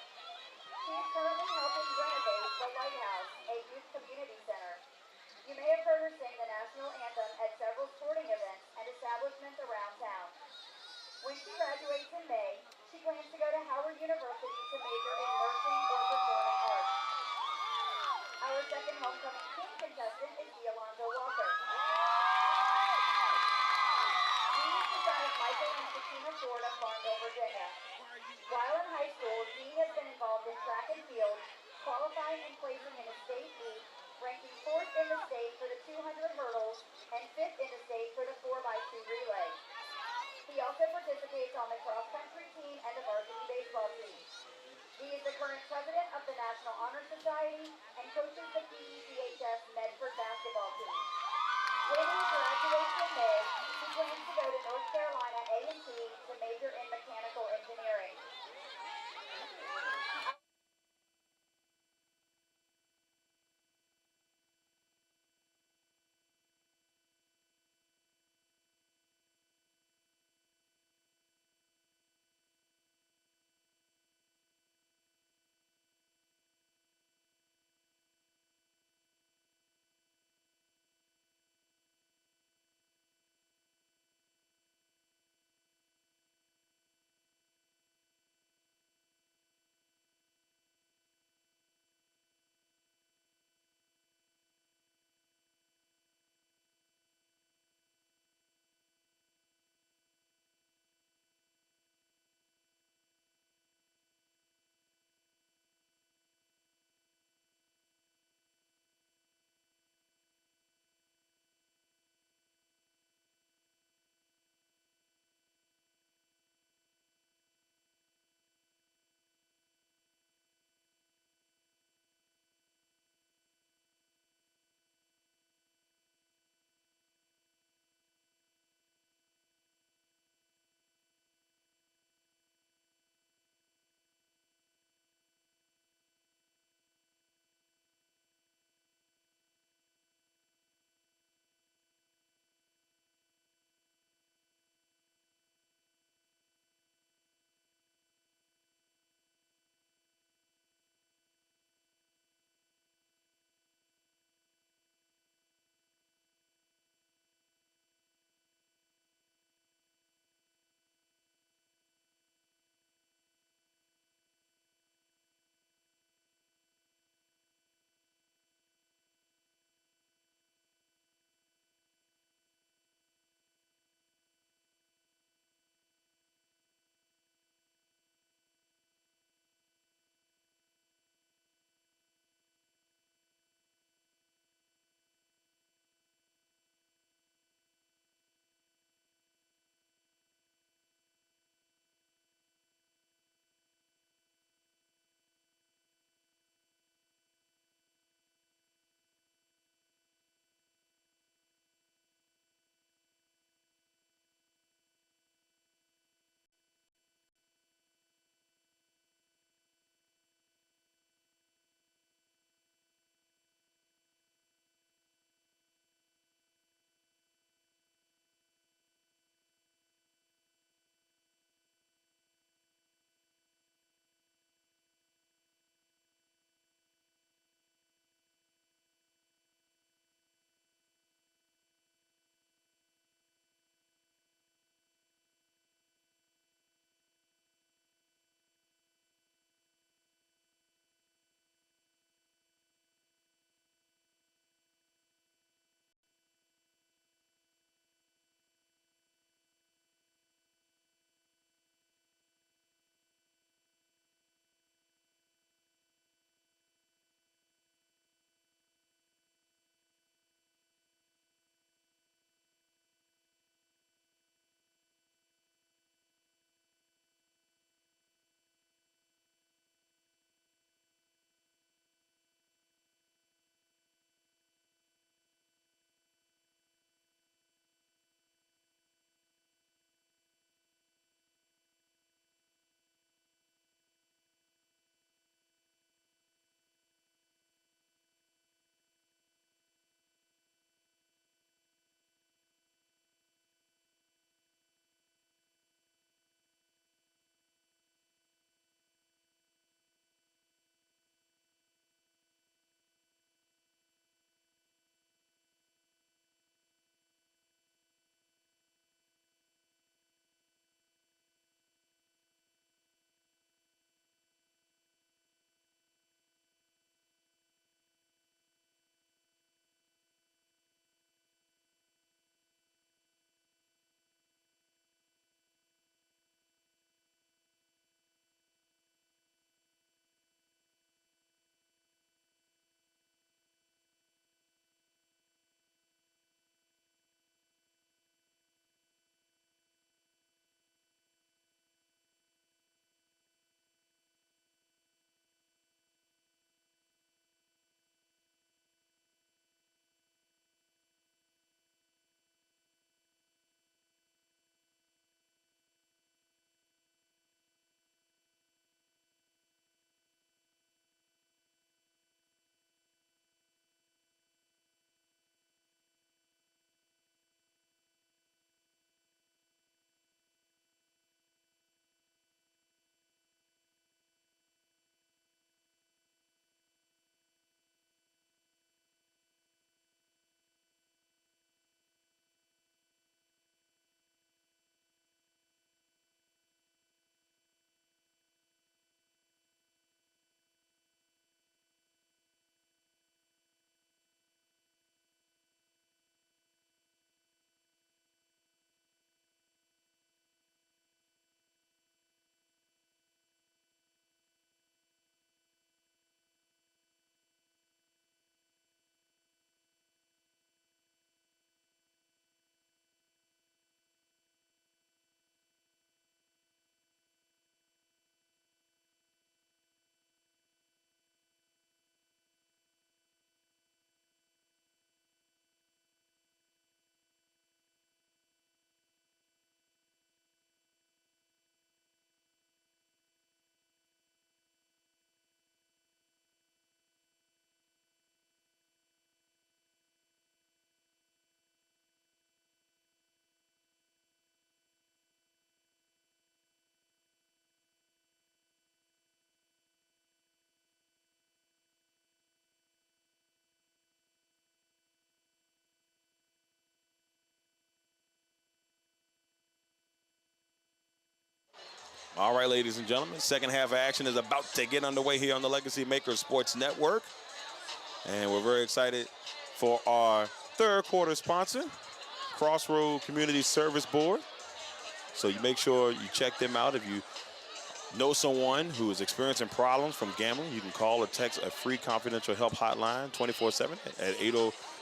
She is currently helping renovate the Lighthouse, a youth community center. You may have heard her sing the national anthem at several sporting events and establishments around town. When she graduates in May, she plans to go to Howard University to major in nursing or performing arts. Our second homecoming king contestant is Alonzo Walker. He is the son of Michael and Sakina Ford of Farmville, Virginia. While in high school, Dee has been involved in track and field, qualifying and placing in a state meet, ranking 4th in the state for the 200 hurdles and 5th in the state for the 4x2 relay. He also participates on the cross-country team and the varsity baseball team. He is the current president of the National Honor Society and coaches the PECHS Medford basketball team. When he graduates in May, he plans to go to North Carolina A&T to major in mechanical engineering. All right, ladies and gentlemen, second half of action is about to get underway here on the LegacyMaker Sports Network. And we're very excited for our third quarter sponsor, Crossroad Community Service Board. So you make sure you check them out. If you know someone who is experiencing problems from gambling, you can call or text a free confidential help hotline 24/7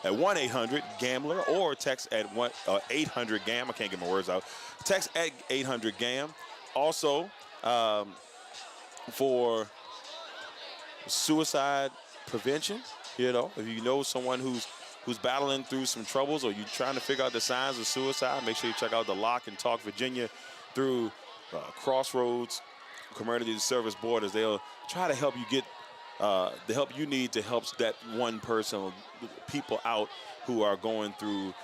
at 1-800-GAMBLER or text at 800-GAM. I can't get my words out. Text at 800-GAM. Also, for suicide prevention, you know, if you know someone who's battling through some troubles or you're trying to figure out the signs of suicide, make sure you check out the Lock and Talk Virginia through Crossroads Community Service Board, as they'll try to help you get the help you need to help that one person, people out who are going through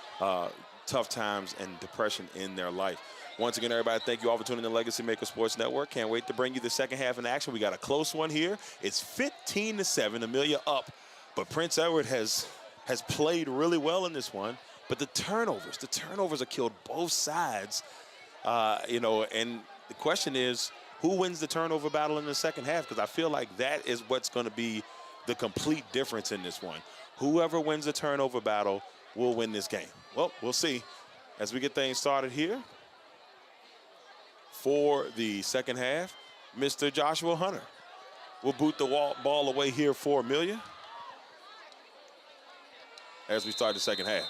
tough times and depression in their life. Once again, everybody, thank you all for tuning in to LegacyMaker Sports Network. Can't wait to bring you the second half in action. We got a close one here. It's 15-7, Amelia up, but Prince Edward has played really well in this one. But the turnovers have killed both sides, you know, and the question is, who wins the turnover battle in the second half? Because I feel like that is what's going to be the complete difference in this one. Whoever wins the turnover battle will win this game. Well, we'll see as we get things started here. For the second half, Mr. Joshua Hunter will boot the ball away here for Amelia as we start the second half.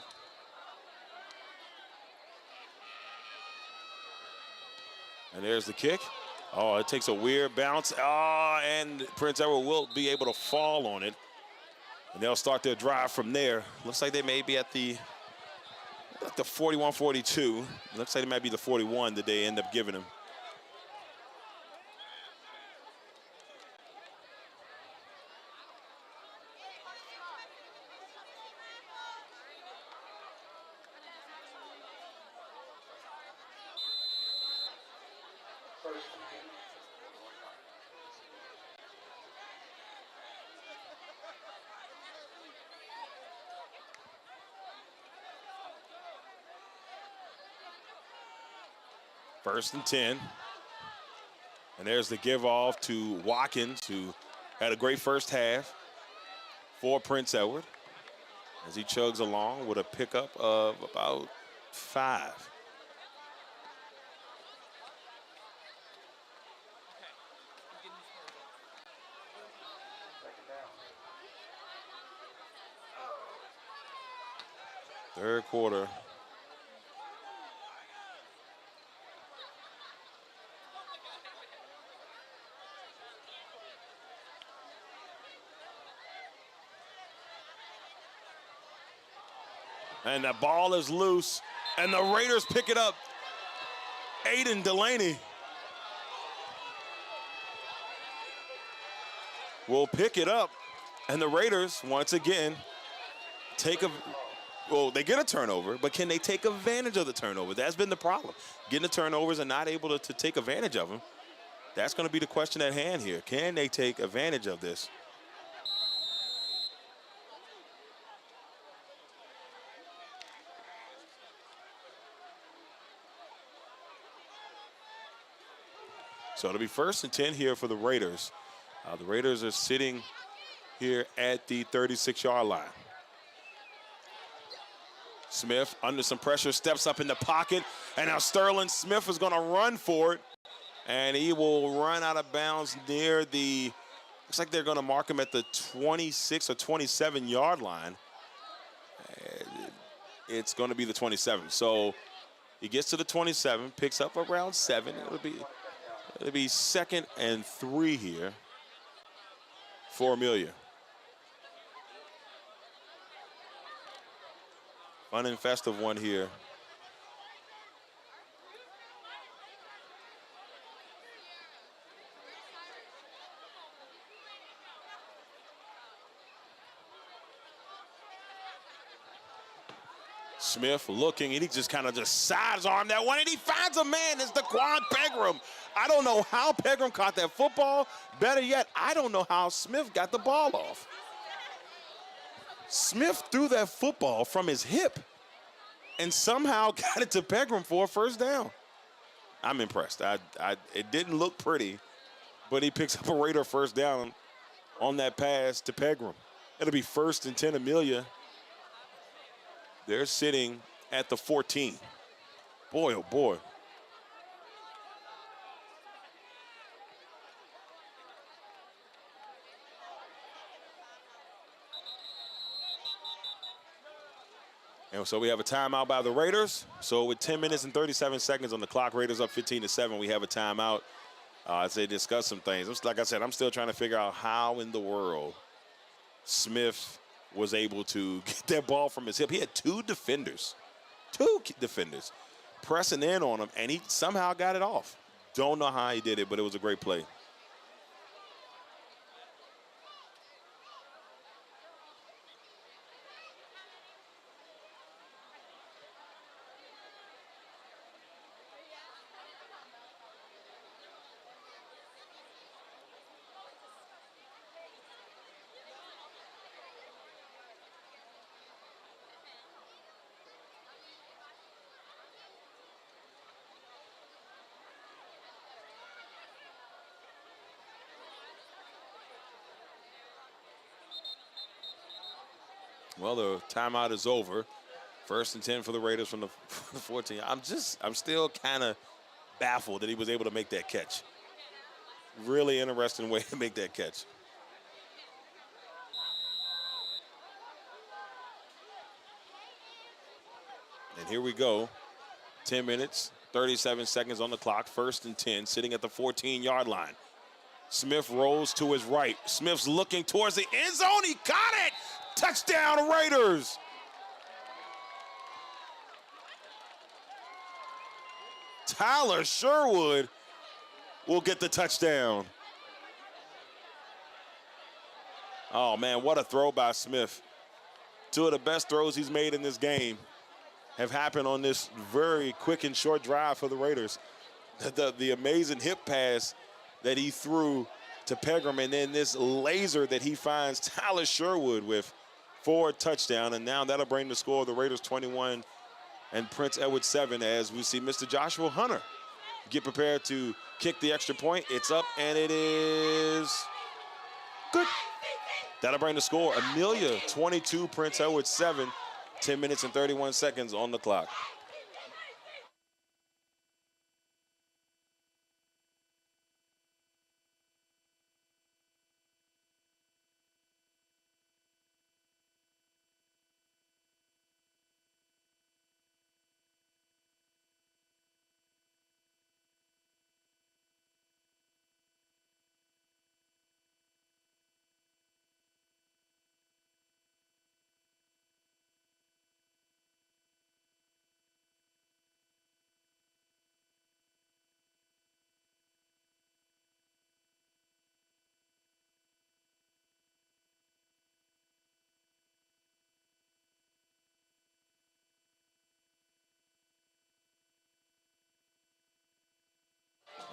And there's the kick. Oh, it takes a weird bounce. Oh, and Prince Edward will be able to fall on it. And they'll start their drive from there. Looks like they may be at the 41-42. Looks like it might be the 41 that they end up giving him. First and 10. And there's the give off to Watkins, who had a great first half for Prince Edward, as he chugs along with a pickup of about 5. Third quarter. And the ball is loose, and the Raiders pick it up. Aiden Delaney will pick it up, and the Raiders, once again, they get a turnover, but can they take advantage of the turnover? That's been the problem. Getting the turnovers and not able to take advantage of them. That's going to be the question at hand here. Can they take advantage of this? So it'll be first and 10 here for the Raiders. The Raiders are sitting here at the 36-yard line. Smith, under some pressure, steps up in the pocket. And now Sterling Smith is going to run for it. And he will run out of bounds near the, looks like they're going to mark him at the 26 or 27-yard line. It's going to be the 27. So he gets to the 27, picks up around 7. It'll be second and 3 here for Amelia. Fun and festive one here. Smith looking, and he just kind of sidearm that one, and he finds a man. It's Daquan Pegram. I don't know how Pegram caught that football. Better yet, I don't know how Smith got the ball off. Smith threw that football from his hip and somehow got it to Pegram for a first down. I'm impressed. It didn't look pretty, but he picks up a Raider first down on that pass to Pegram. It'll be 1st and 10 Amelia. They're sitting at the 14. Boy, oh boy. And so we have a timeout by the Raiders. So with 10 minutes and 37 seconds on the clock, Raiders up 15-7, we have a timeout as they discuss some things. Like I said, I'm still trying to figure out how in the world Smith was able to get that ball from his hip. He had two defenders pressing in on him, and he somehow got it off. Don't know how he did it, but it was a great play. Well, the timeout is over. 1st and 10 for the Raiders from the 14. I'm still kind of baffled that he was able to make that catch. Really interesting way to make that catch. And here we go. 10 minutes, 37 seconds on the clock. 1st and 10, sitting at the 14-yard line. Smith rolls to his right. Smith's looking towards the end zone. He got it! Touchdown, Raiders! Tyler Sherwood will get the touchdown. Oh, man, what a throw by Smith. Two of the best throws he's made in this game have happened on this very quick and short drive for the Raiders. The amazing hip pass that he threw to Pegram, and then this laser that he finds Tyler Sherwood with for a touchdown, and now that'll bring the score of the Raiders 21 and Prince Edward 7 as we see Mr. Joshua Hunter get prepared to kick the extra point. It's up, and it is good. That'll bring the score. Amelia 22, Prince Edward 7, 10 minutes and 31 seconds on the clock.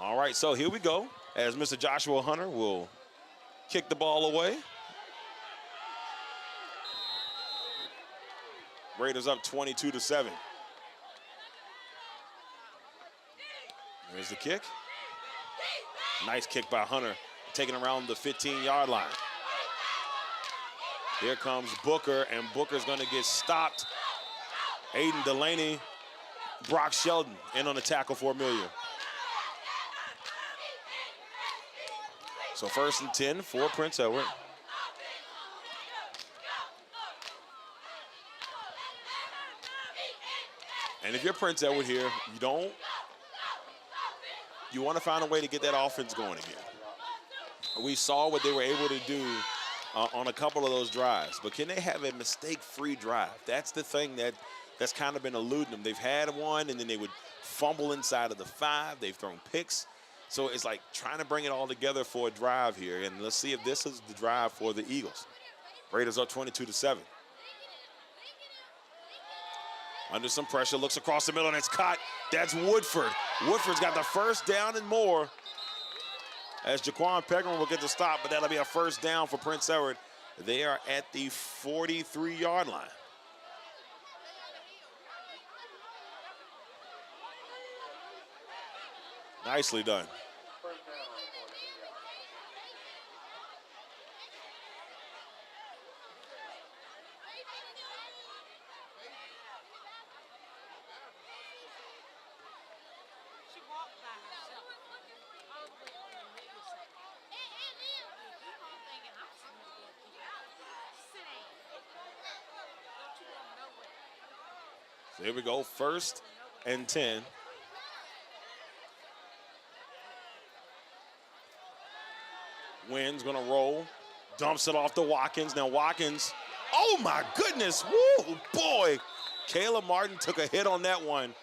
All right, so here we go as Mr. Joshua Hunter will kick the ball away. Raiders up 22-7. There's the kick. Nice kick by Hunter, taking around the 15-yard line. Here comes Booker, and Booker's going to get stopped. Aiden Delaney, Brock Sheldon in on the tackle for Amelia. So 1st and 10 for Prince Edward. And if you're Prince Edward here, you want to find a way to get that offense going again. We saw what they were able to do on a couple of those drives, but can they have a mistake-free drive? That's the thing that's kind of been eluding them. They've had one, and then they would fumble inside of the 5. They've thrown picks. So it's like trying to bring it all together for a drive here, and let's see if this is the drive for the Eagles. Raiders up 22-7. Under some pressure, looks across the middle, and it's caught. That's Woodford. Woodford's got the first down and more as Jaquan Pegram will get the stop, but that'll be a first down for Prince Edward. They are at the 43-yard line. Nicely done. So here we go, 1st and 10. Wynn's gonna roll, dumps it off to Watkins. Now Watkins, oh my goodness, woo, boy. Caleb Martin took a hit on that one.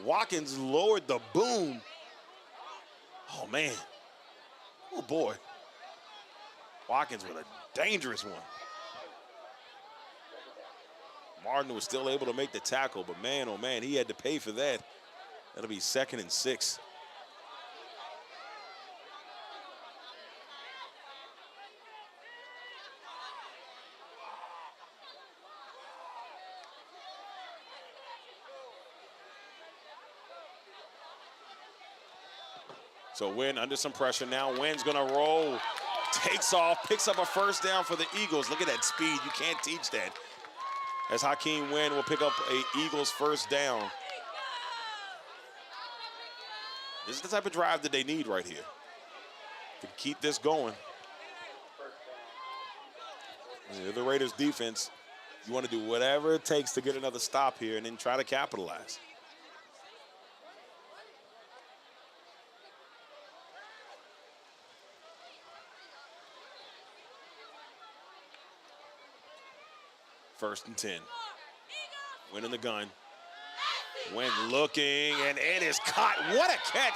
Watkins lowered the boom. Oh man, oh boy. Watkins with a dangerous one. Martin was still able to make the tackle, but man, oh man, he had to pay for that. That'll be 2nd and 6. So Wynn under some pressure now. Wynn's gonna roll, takes off, picks up a 1st down for the Eagles. Look at that speed, you can't teach that. As Hakeem Wynn will pick up a Eagles 1st down. This is the type of drive that they need right here to keep this going. The Raiders defense, you want to do whatever it takes to get another stop here and then try to capitalize. First and 10. Wynn in the gun. Wynn looking, and it is caught. What a catch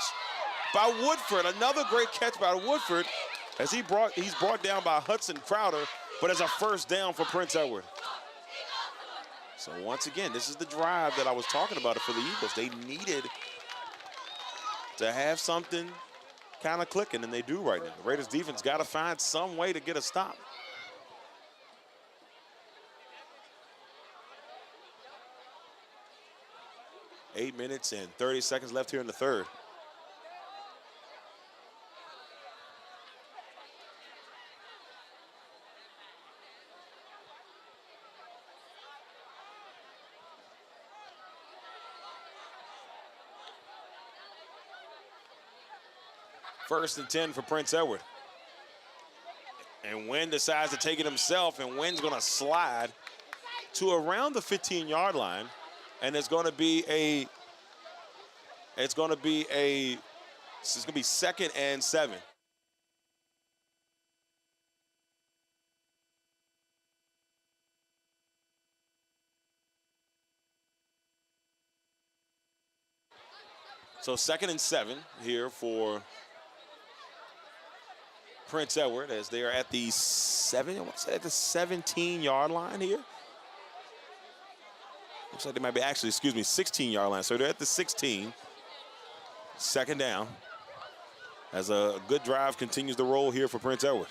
by Woodford. Another great catch by Woodford as he's brought down by Hudson Crowder, but as a 1st down for Prince Edward. So once again, this is the drive that I was talking about for the Eagles. They needed to have something kind of clicking, and they do right now. The Raiders defense got to find some way to get a stop. Eight minutes and 30 seconds left here in the 3rd. First and 10 for Prince Edward. And Wynn decides to take it himself, and Wynn's gonna slide to around the 15-yard line. And it's going to be 2nd and 7. So 2nd and 7 here for Prince Edward as they are at the 17-yard line here. Looks like they might be 16-yard line. So they're at the 16. 2nd down. As a good drive continues to roll here for Prince Edward.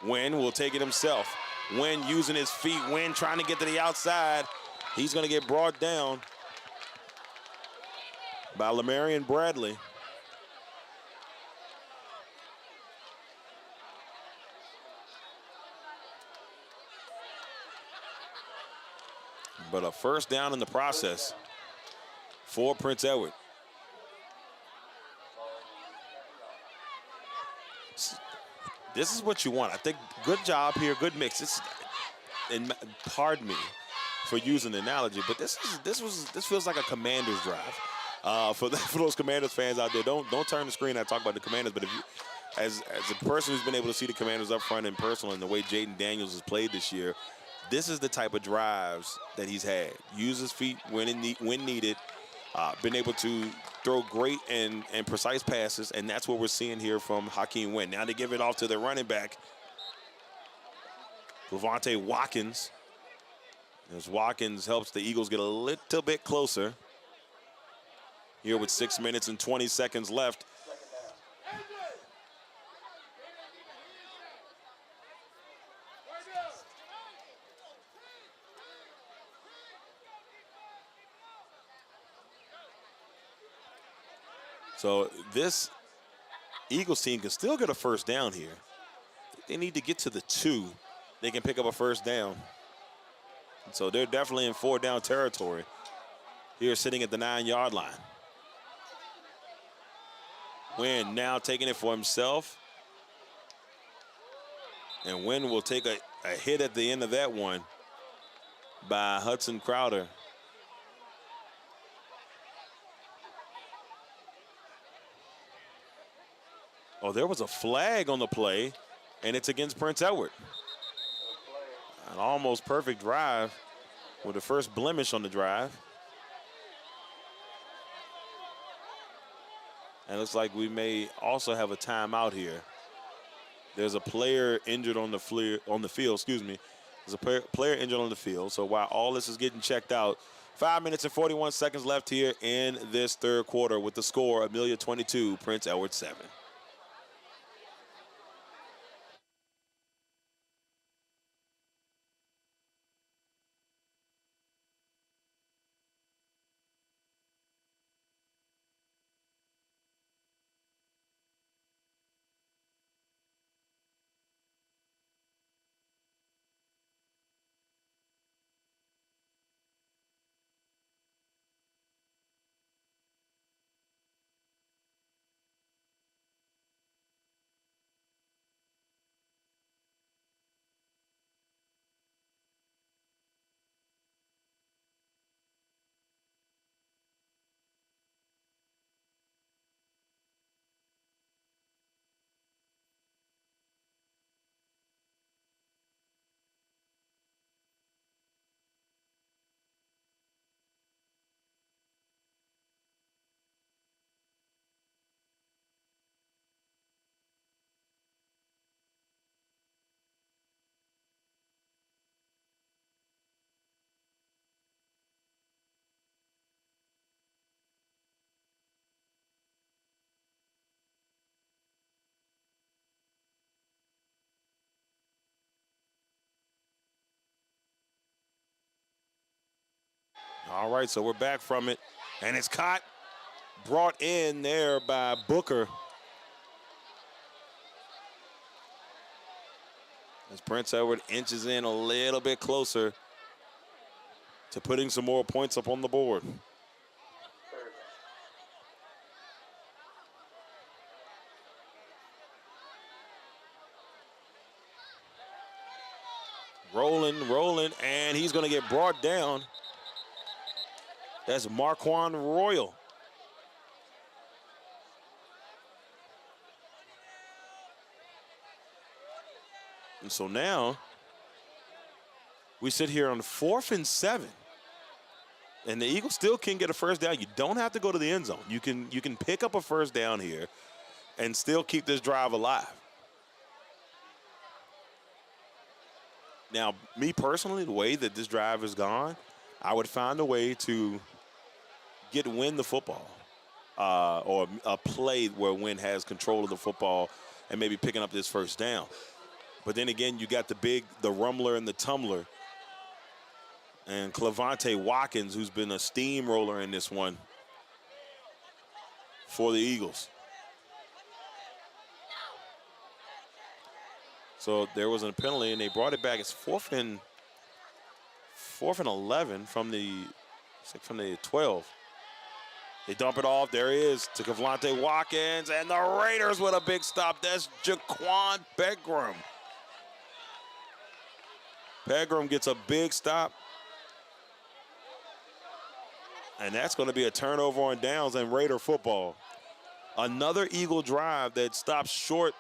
Wynn will take it himself. Wynn using his feet. Wynn trying to get to the outside. He's going to get brought down by Lamarion Bradley. But a 1st down in the process for Prince Edward. This is what you want. I think good job here, good mix. And pardon me for using the analogy, but this feels like a Commanders drive. For those Commanders fans out there, don't turn the screen. I talk about the Commanders, but if you, as a person who's been able to see the Commanders up front in person and the way Jaden Daniels has played this year, this is the type of drives that he's had. Use his feet when needed. Been able to throw great and precise passes, and that's what we're seeing here from Hakeem Wynn. Now they give it off to their running back, Levante Watkins. As Watkins helps the Eagles get a little bit closer here with 6 minutes and 20 seconds left. So this Eagles team can still get a first down here. They need to get to the 2. They can pick up a first down. So they're definitely in 4-down territory here, sitting at the 9-yard line. Wynn now taking it for himself. And Wynn will take a hit at the end of that one by Hudson Crowder. Oh, there was a flag on the play, and it's against Prince Edward. An almost perfect drive with the first blemish on the drive. And it looks like we may also have a timeout here. There's a player injured on the field, excuse me. There's a player injured on the field. So while all this is getting checked out, 5 minutes and 41 seconds left here in this third quarter with the score, Amelia 22, Prince Edward 7. All right, so we're back from it, and it's caught, brought in there by Booker. As Prince Edward inches in a little bit closer to putting some more points up on the board. Rolling, and he's going to get brought down. That's Marquand Royal. And so now we sit here on 4th and 7. And the Eagles still can get a first down. You don't have to go to the end zone. You can pick up a first down here and still keep this drive alive. Now, me personally, the way that this drive has gone, I would find a way to Wynn the football, or a play where Wynn has control of the football and maybe picking up this first down. But then again, you got the rumbler and the tumbler, and Clevante Watkins, who's been a steamroller in this one for the Eagles. So there was a penalty, and they brought it back. It's 4th and 11 from the 12. They dump it off. There he is to Clevante Watkins, and the Raiders with a big stop. That's Jaquan Pegram. Pegram gets a big stop. And that's going to be a turnover on downs and Raider football. Another Eagle drive that stops short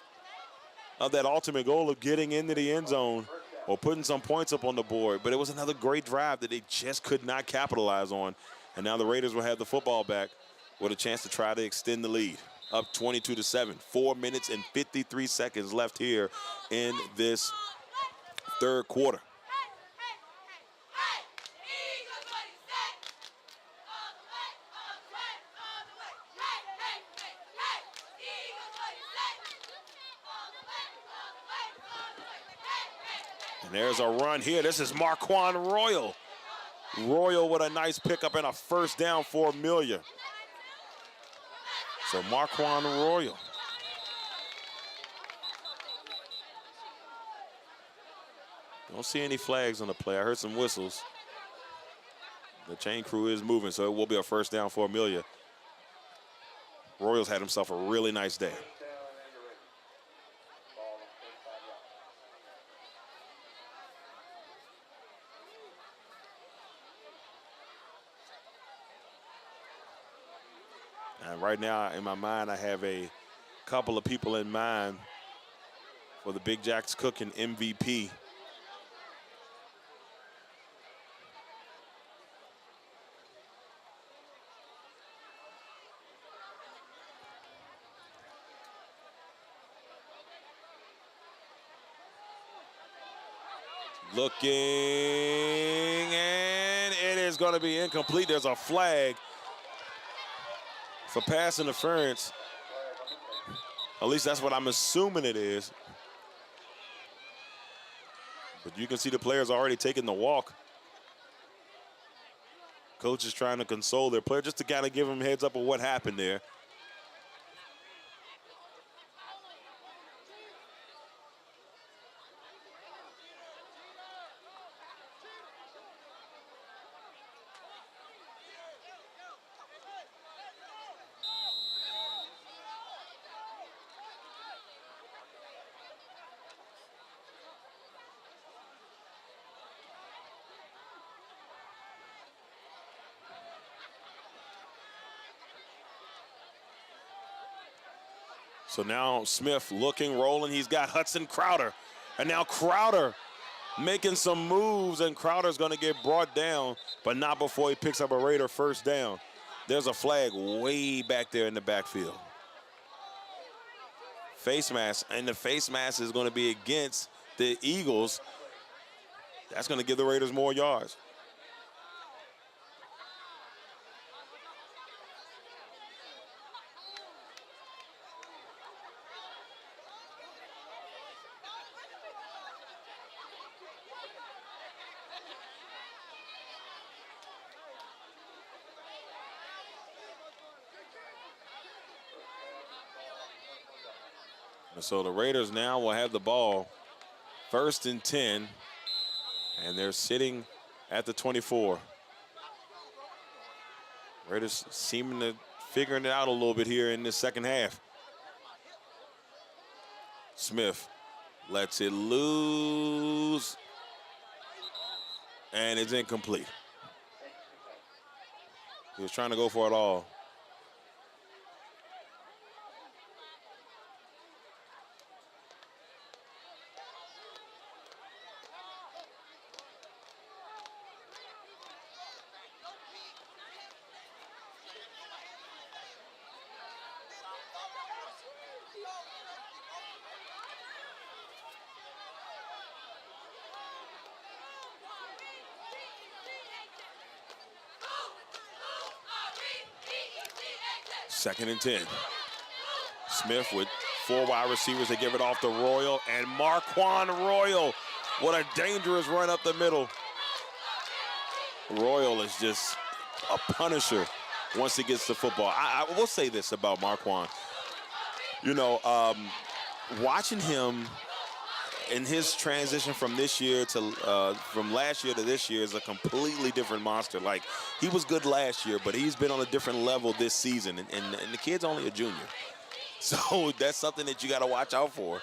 of that ultimate goal of getting into the end zone or putting some points up on the board. But it was another great drive that they just could not capitalize on. And now the Raiders will have the football back with a chance to try to extend the lead. Up 22-7. 4 minutes and 53 seconds left here in this third quarter. And there's a run here. This is Marquand Royal. Royal with a nice pickup and a first down for Amelia. So Marquand Royal. Don't see any flags on the play. I heard some whistles. The chain crew is moving, so it will be a first down for Amelia. Royals had himself a really nice day. And right now, in my mind, I have a couple of people in mind for the Big Jacks Cooking MVP. Looking, and it is going to be incomplete. There's a flag for pass interference. At least that's what I'm assuming it is. But you can see the players already taking the walk. Coach is trying to console their player just to kind of give them a heads up of what happened there. So now Smith looking, rolling. He's got Hudson Crowder. And now Crowder making some moves, and Crowder's going to get brought down, but not before he picks up a Raider first down. There's a flag way back there in the backfield. Face mask, and the face mask is going to be against the Eagles. That's going to give the Raiders more yards. So the Raiders now will have the ball 1st and 10, and they're sitting at the 24. Raiders seeming to figuring it out a little bit here in this second half. Smith lets it loose, and it's incomplete. He was trying to go for it all. Second and 10. Smith with 4 wide receivers. They give it off to Royal, and Marquand Royal. What a dangerous run up the middle. Royal is just a punisher once he gets the football. I will say this about Marquand. You know, watching him in his transition from this year to from last year to this year is a completely different monster. Like, he was good last year, but he's been on a different level this season, and the kid's only a junior. So that's something that you got to watch out for.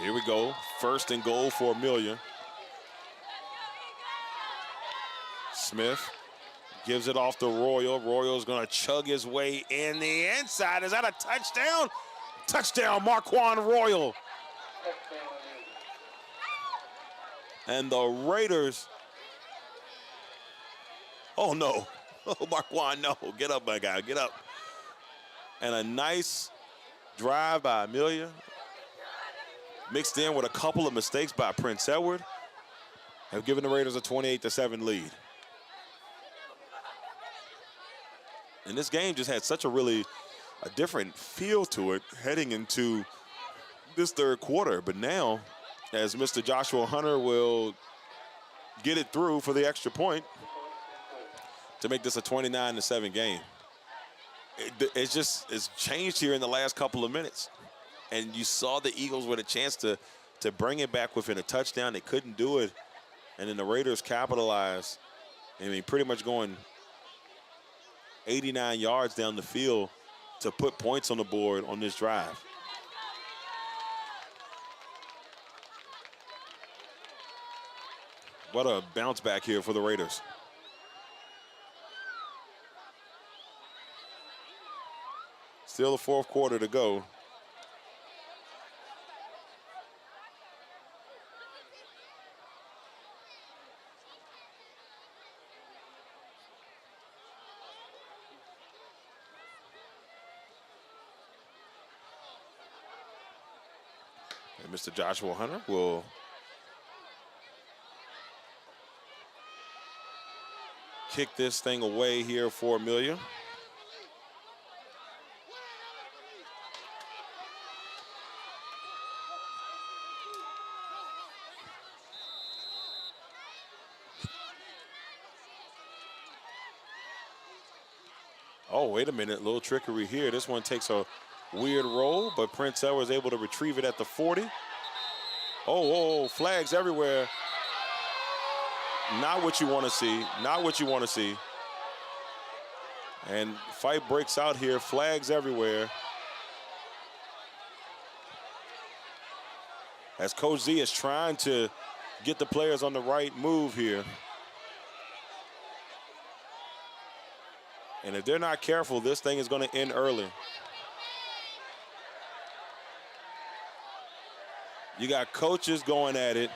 Here we go, 1st and goal for Amelia. Smith gives it off to Royal. Royal's going to chug his way in the inside. Is that a touchdown? Touchdown, Marquand Royal. And the Raiders. Oh, no. Oh, Marquand, no. Get up, my guy. Get up. And a nice drive by Amelia, mixed in with a couple of mistakes by Prince Edward, have given the Raiders a 28-7 lead. And this game just had such a different feel to it heading into this third quarter. But now, as Mr. Joshua Hunter will get it through for the extra point, to make this a 29-7 game. It's changed here in the last couple of minutes. And you saw the Eagles with a chance to bring it back within a touchdown. They couldn't do it. And then the Raiders capitalized. I mean, pretty much going 89 yards down the field to put points on the board on this drive. What a bounce back here for the Raiders. Still the fourth quarter to go. And Mr. Joshua Hunter will kick this thing away here for Amelia. Oh, wait a minute, little trickery here. This one takes a weird roll, but Prince Edward is able to retrieve it at the 40. Oh, flags everywhere. Not what you want to see, not what you want to see. And fight breaks out here, flags everywhere. As Coach Z is trying to get the players on the right move here. And if they're not careful, this thing is going to end early. You got coaches going at it.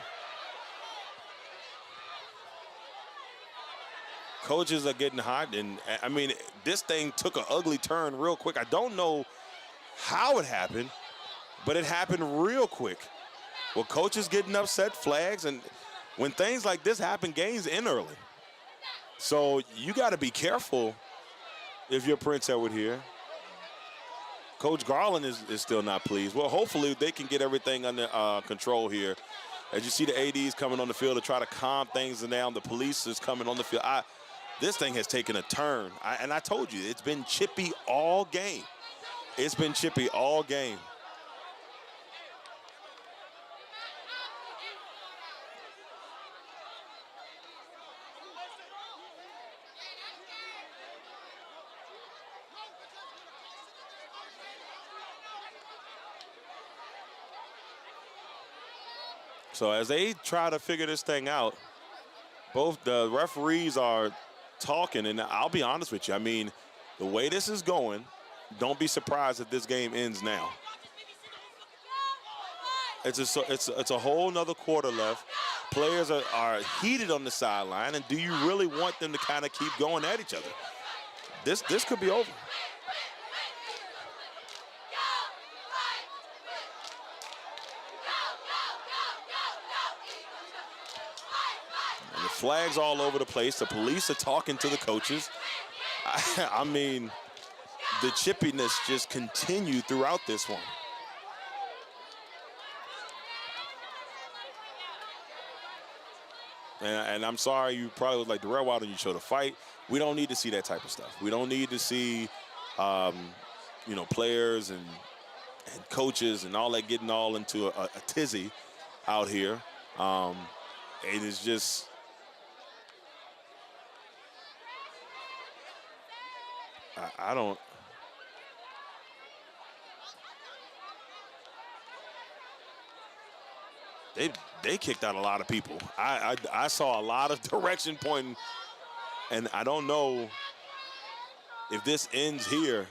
Coaches are getting hot, and I mean, this thing took an ugly turn real quick. I don't know how it happened, but it happened real quick. Well, coaches getting upset, flags, and when things like this happen, games end early. So you got to be careful if you're Prince Edward here. Coach Garland is still not pleased. Well, hopefully they can get everything under control here. As you see the ADs coming on the field to try to calm things down, the police is coming on the field. This thing has taken a turn. And I told you, it's been chippy all game. It's been chippy all game. So as they try to figure this thing out, both the referees are talking, and I'll be honest with you. I mean, the way this is going, don't be surprised if this game ends now. It's a whole nother quarter left. Players are heated on the sideline, and do you really want them to kind of keep going at each other? This could be over. Flags all over the place. The police are talking to the coaches. I mean, the chippiness just continued throughout this one. And I'm sorry, you probably was like, Darrell, why don't you show the fight? We don't need to see that type of stuff. We don't need to see, players and coaches and all that getting all into a tizzy out here. It is just... I don't. They kicked out a lot of people. I saw a lot of direction pointing, and I don't know if this ends here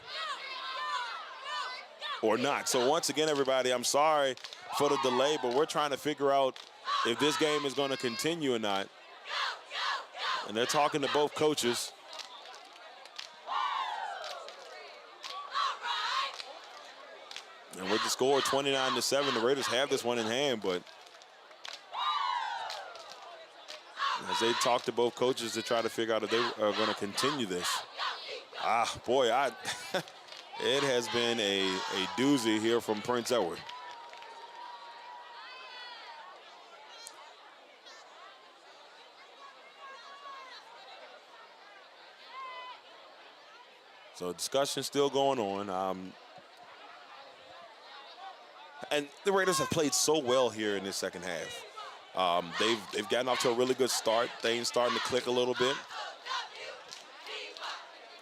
or not. So once again, everybody, I'm sorry for the delay, but we're trying to figure out if this game is going to continue or not. And they're talking to both coaches. And with the score 29-7, the Raiders have this one in hand, but as they talk to both coaches to try to figure out if they are going to continue this. Boy, it has been a doozy here from Prince Edward. So discussion still going on. And the Raiders have played so well here in this second half. They've gotten off to a really good start. Things starting to click a little bit.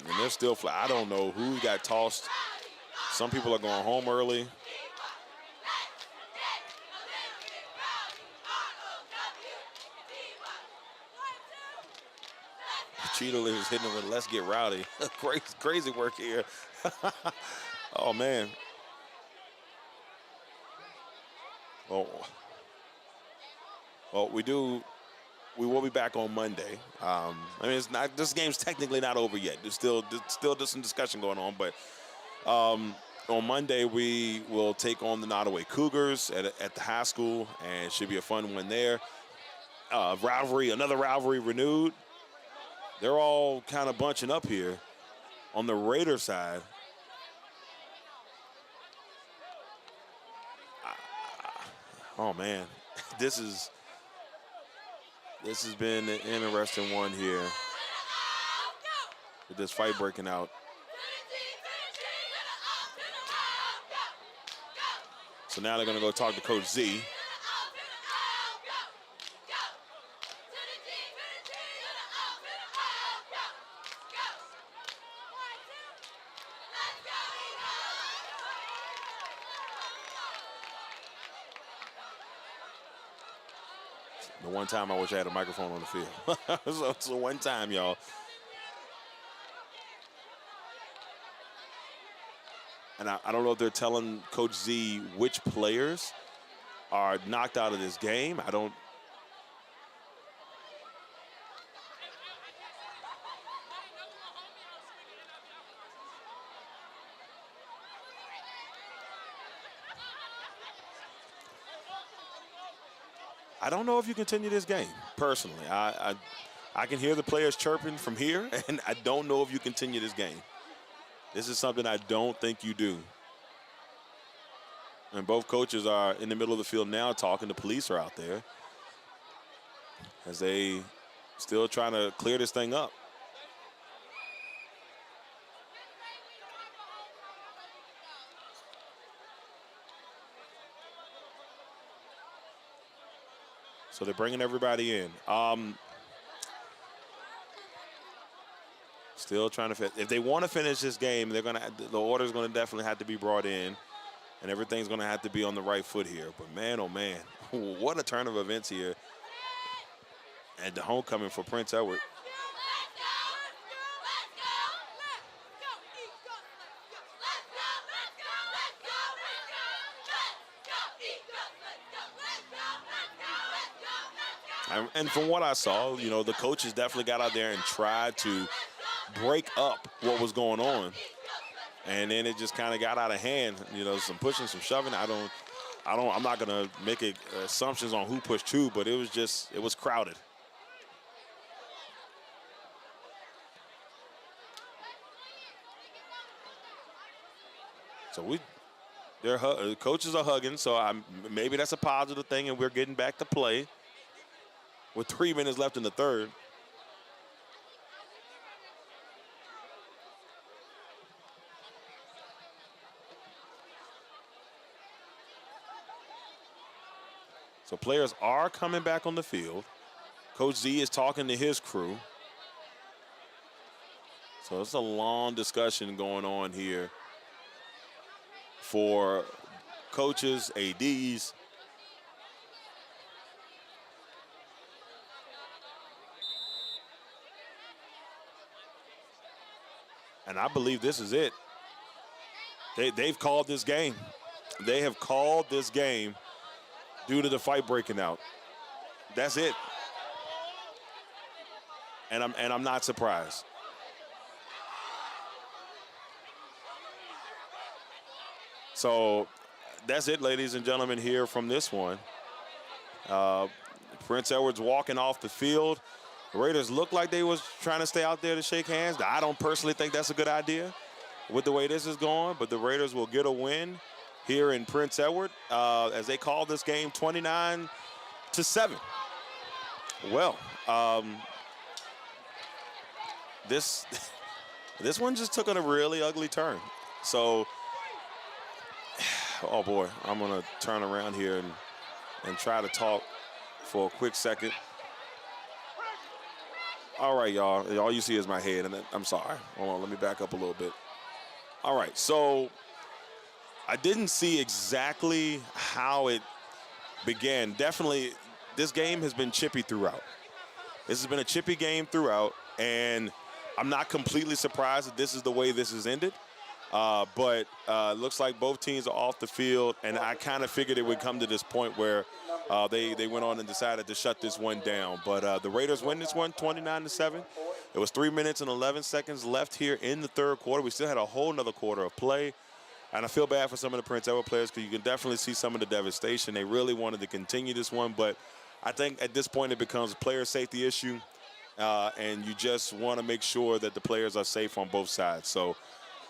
And they're still flat. I don't know who got tossed. Some people are going home early. Cheadle is hitting it with "Let's Get Rowdy." Crazy work here. Oh, man. Oh. Well, we will be back on Monday. I mean, it's not. This game's technically not over yet. There's still some discussion going on. But on Monday, we will take on the Nottoway Cougars at the high school, and it should be a fun one there. Another rivalry renewed. They're all kind of bunching up here on the Raider side. Oh, man, this has been an interesting one here with this fight breaking out. So now they're going to go talk to Coach Z. The one time I wish I had a microphone on the field. so one time, y'all. And I don't know if they're telling Coach Z which players are knocked out of this game. I don't know if you continue this game, personally. I can hear the players chirping from here, and I don't know if you continue this game. This is something I don't think you do. And both coaches are in the middle of the field now talking. The police are out there as they still trying to clear this thing up. So they're bringing everybody in. Still trying to fit. If they want to finish this game, the order's going to definitely have to be brought in, and everything's going to have to be on the right foot here. But man, oh man, what a turn of events here at the homecoming for Prince Edward. And from what I saw, the coaches definitely got out there and tried to break up what was going on. And then it just kind of got out of hand, some pushing, some shoving. I'm not going to make assumptions on who pushed who, but it was crowded. So their coaches are hugging, so maybe that's a positive thing, and we're getting back to play with 3 minutes left in the third. So players are coming back on the field. Coach Z is talking to his crew. So it's a long discussion going on here for coaches, ADs. And I believe this is it. They've called this game. They have called this game due to the fight breaking out. That's it. And I'm not surprised. So that's it, ladies and gentlemen, here from this one. Prince Edward's walking off the field. The Raiders look like they was trying to stay out there to shake hands. I don't personally think that's a good idea with the way this is going, but the Raiders will get a win here in Prince Edward as they call this game 29-7. Well, This one just took a really ugly turn. So, oh boy, I'm going to turn around here and try to talk for a quick second. All right, y'all. All you see is my head, and I'm sorry. Hold on, let me back up a little bit. All right, so I didn't see exactly how it began. Definitely, this game has been chippy throughout. This has been a chippy game throughout, and I'm not completely surprised that this is the way this has ended. But looks like both teams are off the field, and I kind of figured it would come to this point where they went on and decided to shut this one down. But the Raiders win this one 29-7. It was 3 minutes and 11 seconds left here in the third quarter. We still had a whole nother quarter of play. And I feel bad for some of the Prince Edward players because you can definitely see some of the devastation. They really wanted to continue this one, but I think at this point it becomes a player safety issue, and you just want to make sure that the players are safe on both sides. So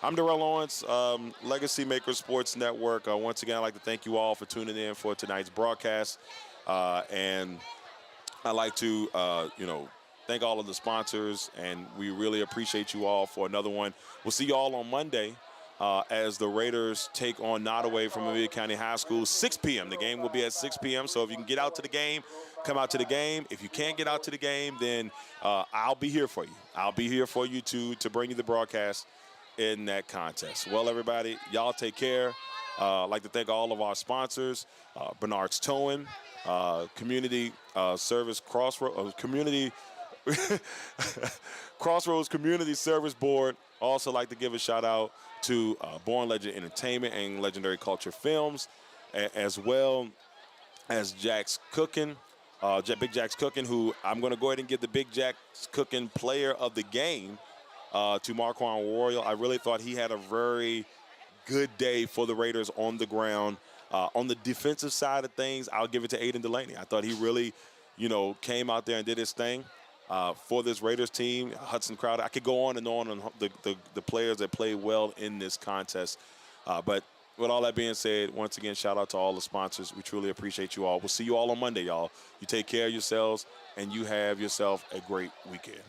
I'm Darrell Owens, LegacyMaker Sports Network. Once again, I'd like to thank you all for tuning in for tonight's broadcast. And I'd like to, thank all of the sponsors, and we really appreciate you all for another one. We'll see you all on Monday as the Raiders take on Nottoway from Amelia County High School, 6 p.m. The game will be at 6 p.m., so if you can get out to the game, come out to the game. If you can't get out to the game, then I'll be here for you. I'll be here for you to bring you the broadcast in that contest. Well, everybody, y'all take care. I'd like to thank all of our sponsors, Bernard's Towing, Community Service Crossroads, Crossroads Community Service Board. Also like to give a shout out to Born Legend Entertainment and Legendary Culture Films, as well as Jack's Cooking, Big Jack's Cooking, who I'm going to go ahead and give the Big Jack's Cooking Player of the Game to Marquand Royal. I really thought he had a very good day for the Raiders on the ground. On the defensive side of things, I'll give it to Aiden Delaney. I thought he really, came out there and did his thing for this Raiders team. Hudson Crowder. I could go on and on the players that played well in this contest. But with all that being said, once again, shout out to all the sponsors. We truly appreciate you all. We'll see you all on Monday, y'all. You take care of yourselves, and you have yourself a great weekend.